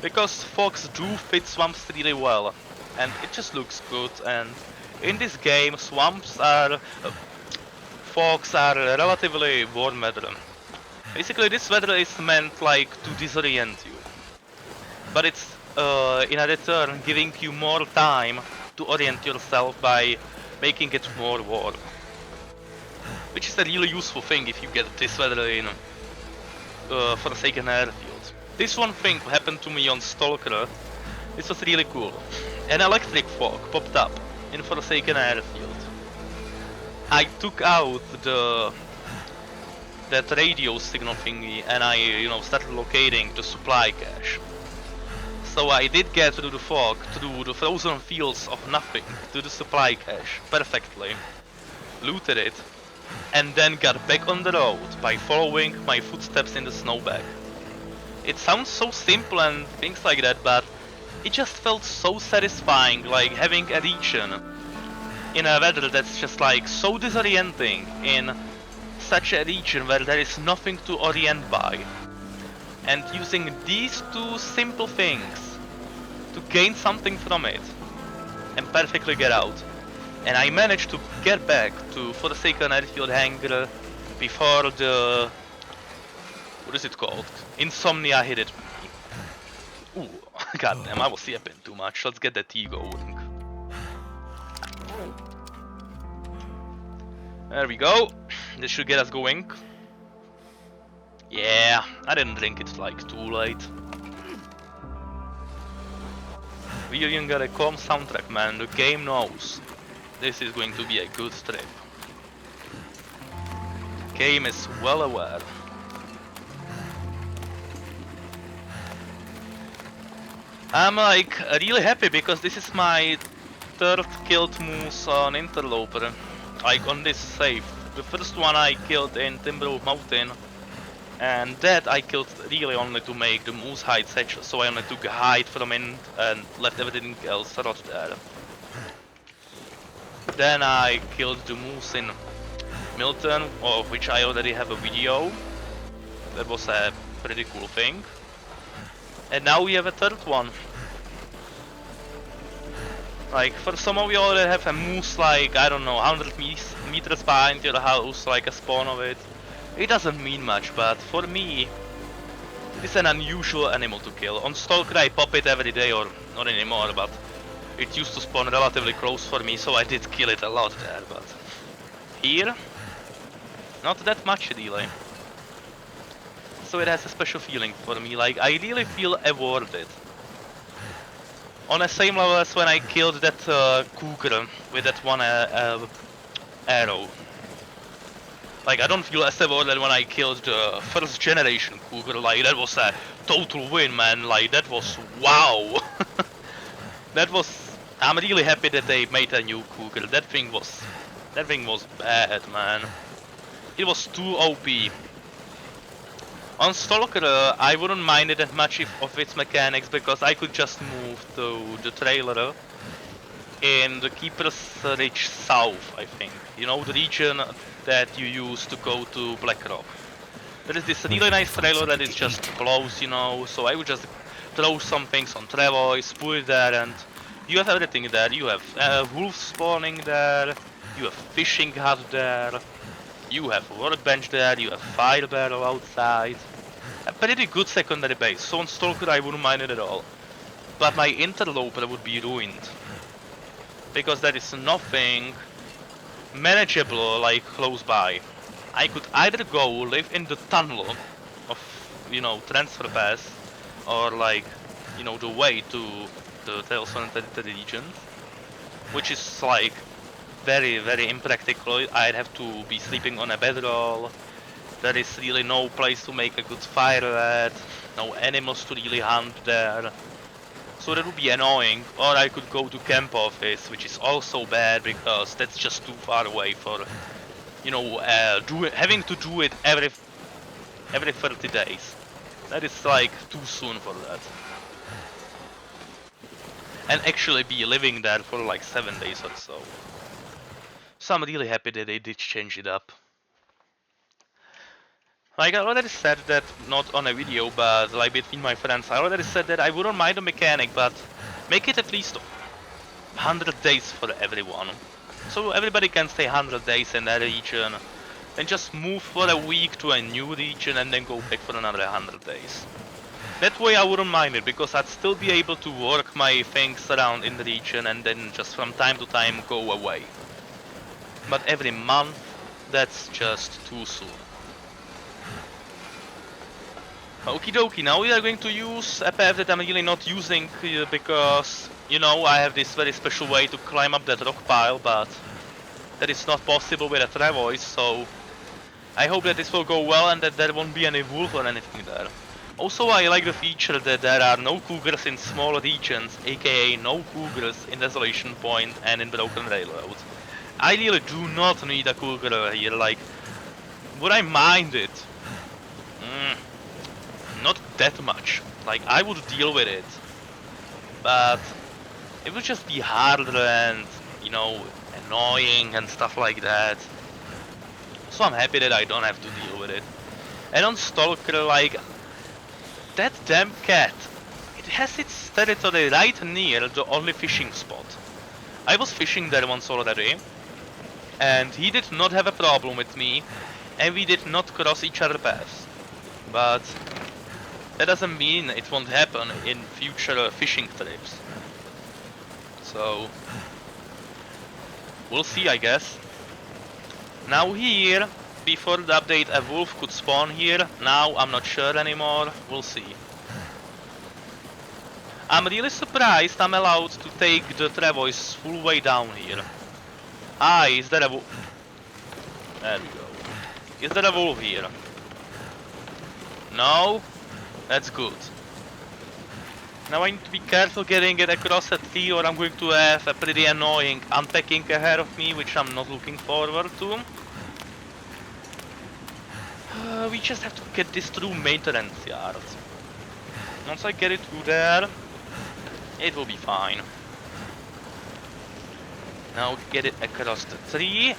Because fogs do fit swamps really well, and it just looks good. And in this game, fogs are relatively warm weather. Basically, this weather is meant like to disorient you, but it's in a return giving you more time to orient yourself by making it more warm, which is a really useful thing if you get this weather in Forsaken Airfield. This one thing happened to me on Stalker. This was really cool. An electric fog popped up in Forsaken Airfield. I took out that radio signal thingy and I, started locating the supply cache. So I did get through the fog, through the frozen fields of nothing, to the supply cache perfectly, looted it, and then got back on the road by following my footsteps in the snowbank. It sounds so simple and things like that, but it just felt so satisfying, like having a region in a weather that's just like so disorienting, in such a region where there is nothing to orient by. And using these two simple things to gain something from it and perfectly get out. And I managed to get back to Forsaken Airfield hangar before the... what is it called? Insomnia hit it me. Ooh, goddamn, I was yapping too much. Let's get the tea going. There we go. This should get us going. Yeah, I didn't drink it like too late. We even got a calm soundtrack, man. The game knows this is going to be a good trip. The game is well aware. I'm like really happy because this is my third killed moose on Interloper. Like on this save. The first one I killed in Timber Mountain, and that I killed really only to make the moose hide satchel, so I only took a hide from it and left everything else rot there. Then I killed the moose in Milton, of which I already have a video. That was a pretty cool thing. And now we have a third one. Like, for some of you already have a moose like, I don't know, 100 meters behind your house, like a spawn of it. It doesn't mean much, but for me, it's an unusual animal to kill. On Stalker I pop it every day, or not anymore, but it used to spawn relatively close for me, so I did kill it a lot there, but here, not that much really. So it has a special feeling for me, like I really feel awarded. On the same level as when I killed that cougar with that one arrow. Like, I don't feel as awarded when I killed the first generation cougar. Like, that was a total win, man. Like, that was wow. That was... I'm really happy that they made a new cougar. That thing was bad, man. it was too OP. On Stalker, I wouldn't mind it that much of its mechanics because I could just move to the trailer in the Keeper's Ridge South, I think. You know, the region that you use to go to Blackrock. There is this really nice trailer that is just close, you know, so I would just throw some things on Travois, put it there, and you have everything there. You have wolves spawning there, you have fishing hut there, you have workbench there, you have fire barrel outside. A pretty good secondary base, so on Stalker I wouldn't mind it at all. But my Interloper would be ruined. Because there is nothing manageable like close by. I could either go live in the tunnel of, you know, transfer pass, or like, you know, the way to the Tales from the region, which is like very, very impractical. I'd have to be sleeping on a bedroll. There is really no place to make a good fire at, no animals to really hunt there. So that would be annoying. Or I could go to camp office, which is also bad because that's just too far away for, you know, having to do it every 30 days. That is like too soon for that. And actually be living there for like 7 days or so. So I'm really happy that they did change it up. Like I already said that, not on a video, but like between my friends, I already said that I wouldn't mind the mechanic, but make it at least 100 days for everyone. So everybody can stay 100 days in that region, then just move for a week to a new region and then go back for another 100 days. That way I wouldn't mind it, because I'd still be able to work my things around in the region and then just from time to time go away. But every month, that's just too soon. Okie dokie, now we are going to use a path that I'm really not using because, you know, I have this very special way to climb up that rock pile, but that is not possible with a Travois, so I hope that this will go well and that there won't be any wolf or anything there. Also, I like the feature that there are no cougars in small regions, aka no cougars in Desolation Point and in Broken Railroad. I really do not need a cougar here, like, would I mind it? Not that much. Like, I would deal with it, but it would just be harder and, you know, annoying and stuff like that. So I'm happy that I don't have to deal with it. And on Stalker, like, that damn cat, it has its territory right near the only fishing spot. I was fishing there once already, and he did not have a problem with me, and we did not cross each other's paths. But that doesn't mean it won't happen in future fishing trips. So we'll see, I guess. Now here, before the update, a wolf could spawn here. Now I'm not sure anymore. We'll see. I'm really surprised I'm allowed to take the Travois full way down here. Ah, is there a wolf? There we go. Is there a wolf here? No? That's good. Now I need to be careful getting it across a tree, or I'm going to have a pretty annoying unpacking ahead of me, which I'm not looking forward to. We just have to get this through maintenance yard. Once I get it through there, it will be fine. Now get it across the tree.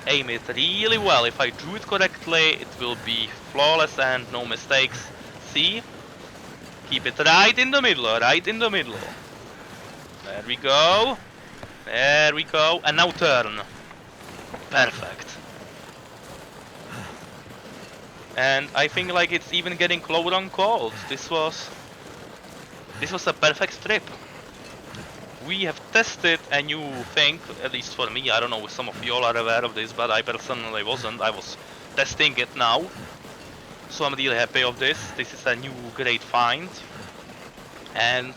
Aim it really well. If I do it correctly, it will be flawless and no mistakes. See? Keep it right in the middle, right in the middle. There we go. There we go. And now turn. Perfect. And I think like it's even getting closer on cold. This was a perfect trip. We have tested a new thing, at least for me. I don't know if some of you all are aware of this, but I personally wasn't. I was testing it now. So I'm really happy of this. This is a new great find. And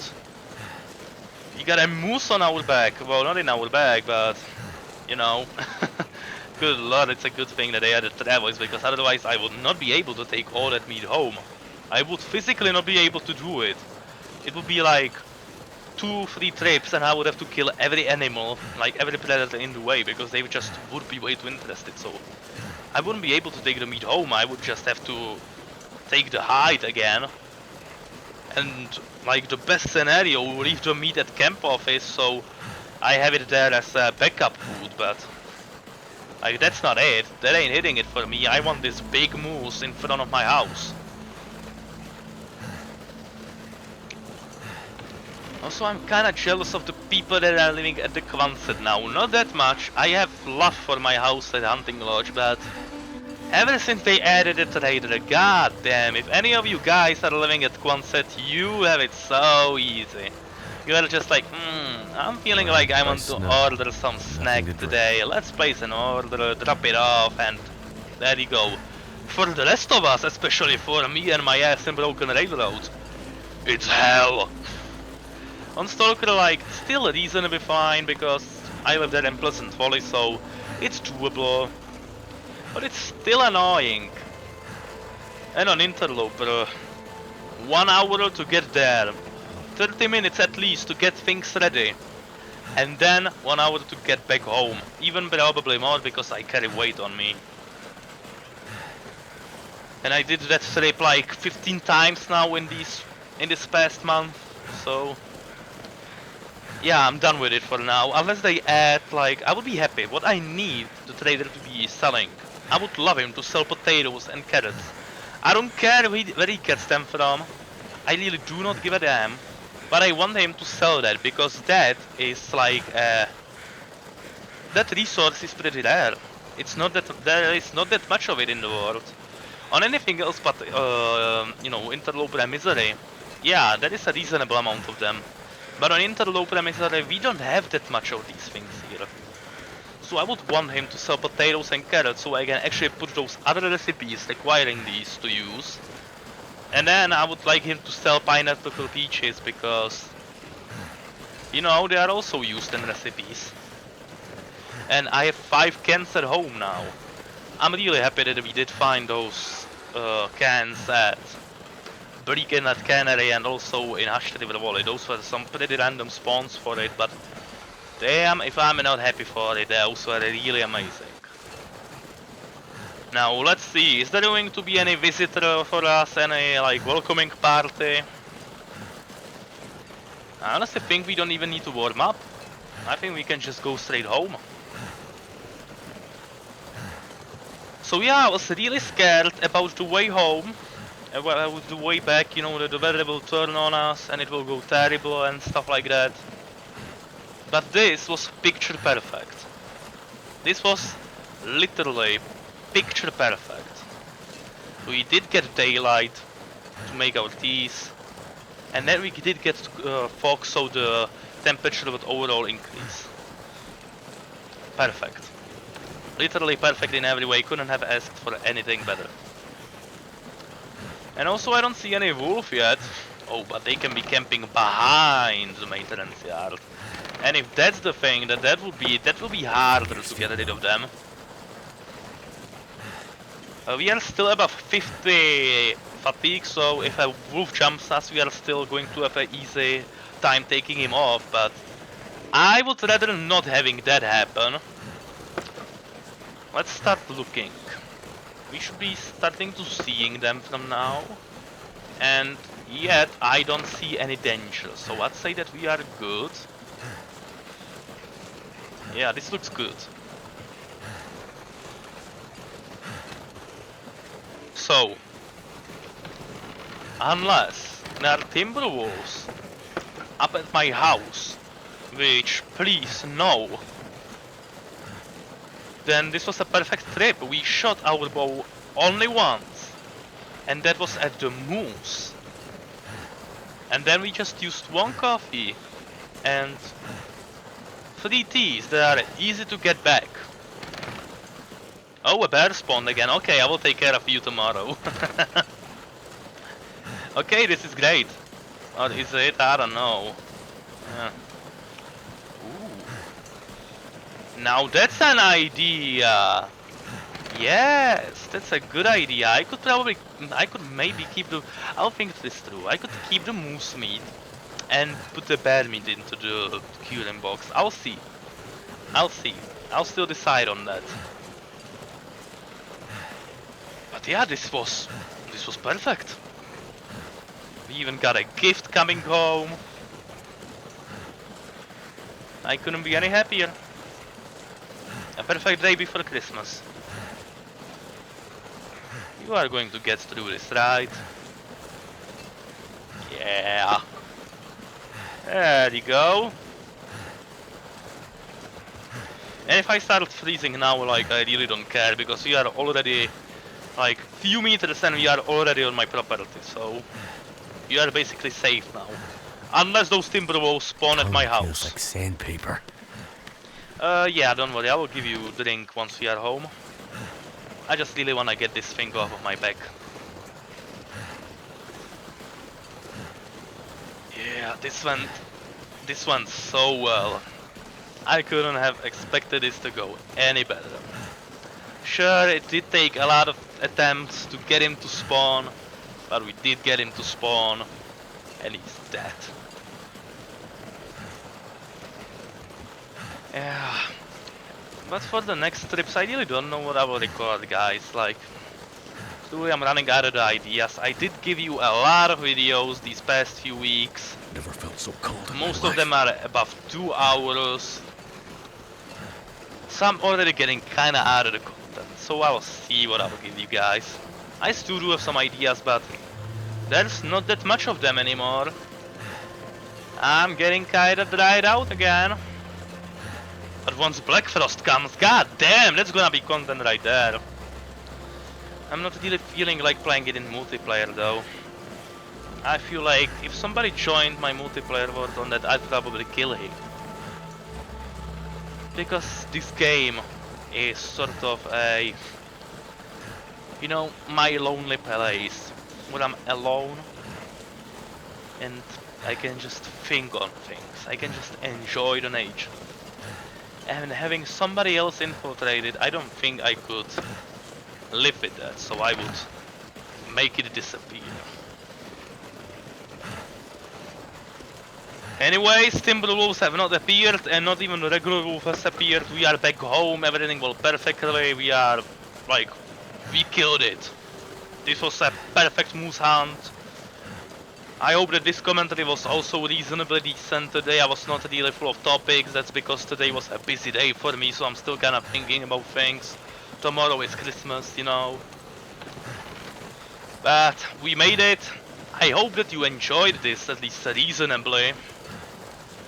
we got a moose on our back. Well, not in our back, but, you know. Good lord, it's a good thing that they added Travois, because otherwise I would not be able to take all that meat home. I would physically not be able to do it. It would be like 2-3 trips and I would have to kill every animal, like every predator in the way, because they just would be way too interested. So I wouldn't be able to take the meat home. I would just have to take the hide again. And like the best scenario, leave the meat at camp office so I have it there as backup food, but like that's not it. That ain't hitting it for me. I want this big moose in front of my house. Also, I'm kinda jealous of the people that are living at the Quonset now. Not that much. I have love for my house at Hunting Lodge, but ever since they added a trader, god damn, if any of you guys are living at Quonset, you have it so easy. You are just like, I'm feeling like I want to order some snack today. Let's place an order, drop it off, and there you go. For the rest of us, especially for me and my ass in Broken Railroad, it's hell. On Stalker, like, still reasonably fine because I live there in Pleasant Valley, so it's doable. But it's still annoying. And on Interloper, 1 hour to get there, 30 minutes at least to get things ready, and then 1 hour to get back home. Even probably more because I carry weight on me. And I did that trip like 15 times now in this past month, so yeah, I'm done with it for now. Unless they add, like, I would be happy. What I need the trader to be selling, I would love him to sell potatoes and carrots. I don't care where he gets them from. I really do not give a damn. But I want him to sell that because that is like that resource is pretty rare. It's not that there is not that much of it in the world. On anything else but you know, Interloper and Misery, yeah, there is a reasonable amount of them. But on Interloper and Misery, we don't have that much of these things here. So I would want him to sell potatoes and carrots so I can actually put those other recipes requiring these to use. And then I would like him to sell pineapple peaches because, you know, they are also used in recipes. And I have 5 cans at home now. I'm really happy that we did find those cans at Bricken at Canary and also in Hushed River Valley. Those were some pretty random spawns for it, but damn, if I'm not happy for it, those were really amazing. Now let's see, is there going to be any visitor for us, any like welcoming party? I honestly think we don't even need to warm up. I think we can just go straight home. So yeah, I was really scared about the way home. About the way back, you know, the weather will turn on us and it will go terrible and stuff like that. But this was picture perfect. This was literally picture perfect. We did get daylight to make our teas, and then we did get fog, so the temperature would overall increase. Perfect. Literally perfect in every way, couldn't have asked for anything better. And also I don't see any wolf yet. Oh, but they can be camping behind the maintenance yard. And if that's the thing, then that will be harder to get rid of them. We are still above 50 fatigue, so if a wolf jumps us, we are still going to have an easy time taking him off, but I would rather not having that happen. Let's start looking. We should be starting to seeing them from now. And yet, I don't see any danger, so I'd say that we are good. Yeah, this looks good. So, unless there are timber wolves up at my house, which, please, no, then this was a perfect trip. We shot our bow only once, and that was at the moose. And then we just used 1 coffee and 3 teas that are easy to get back. Oh, a bear spawned again. Okay, I will take care of you tomorrow. Okay, this is great. Or is it? I don't know. Yeah. Ooh. Now that's an idea. Yes, that's a good idea. I could maybe keep the, I'll think this through. I could keep the moose meat and put the bear meat into the curing box. I'll see. I'll still decide on that. But yeah, this was perfect. We even got a gift coming home. I couldn't be any happier. A perfect day before Christmas. You are going to get through this, right? Yeah. There you go. And if I start freezing now, like, I really don't care, because we are already, like, few meters and we are already on my property, so you are basically safe now. Unless those timber wolves spawn at my Feels house. like sandpaper. Yeah, don't worry, I will give you a drink once we are home. I just really wanna get this thing off of my back. Yeah, this went so well. I couldn't have expected this to go any better. Sure, it did take a lot of attempts to get him to spawn, but we did get him to spawn, and he's dead. Yeah, but for the next trips, I really don't know what I will record, guys. Like, truly, I'm running out of ideas. I did give you a lot of videos these past few weeks. Never felt so cold in Most my of them life. are above 2 hours. Some already getting kinda out of the content, so I will see what I will give you guys. I still do have some ideas, but there's not that much of them anymore. I'm getting kinda dried out again. But once Black Frost comes, god damn, that's gonna be content right there. I'm not really feeling like playing it in multiplayer though. I feel like if somebody joined my multiplayer world on that, I'd probably kill him. Because this game is sort of a, you know, my lonely place where I'm alone and I can just think on things. I can just enjoy the nature. And having somebody else infiltrate it, I don't think I could live with that, so I would make it disappear. Anyways, Timberwolves have not appeared, and not even the regular wolf has appeared. We are back home, everything went perfectly. We are, like, we killed it. This was a perfect moose hunt. I hope that this commentary was also reasonably decent. Today I was not really full of topics. That's because today was a busy day for me, so I'm still kind of thinking about things. Tomorrow is Christmas, you know. But we made it. I hope that you enjoyed this, at least reasonably.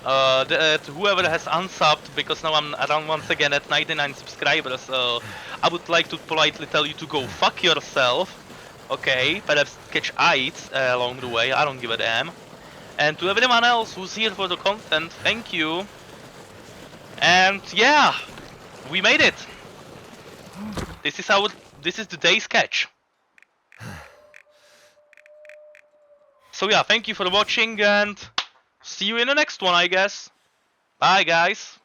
That whoever has unsubbed, because now I'm around once again at 99 subscribers, I would like to politely tell you to go fuck yourself. Okay, perhaps catch eyes along the way, I don't give a damn. And to everyone else who's here for the content, thank you. And yeah, we made it. This is the day's catch. So yeah, thank you for watching and see you in the next one, I guess. Bye guys.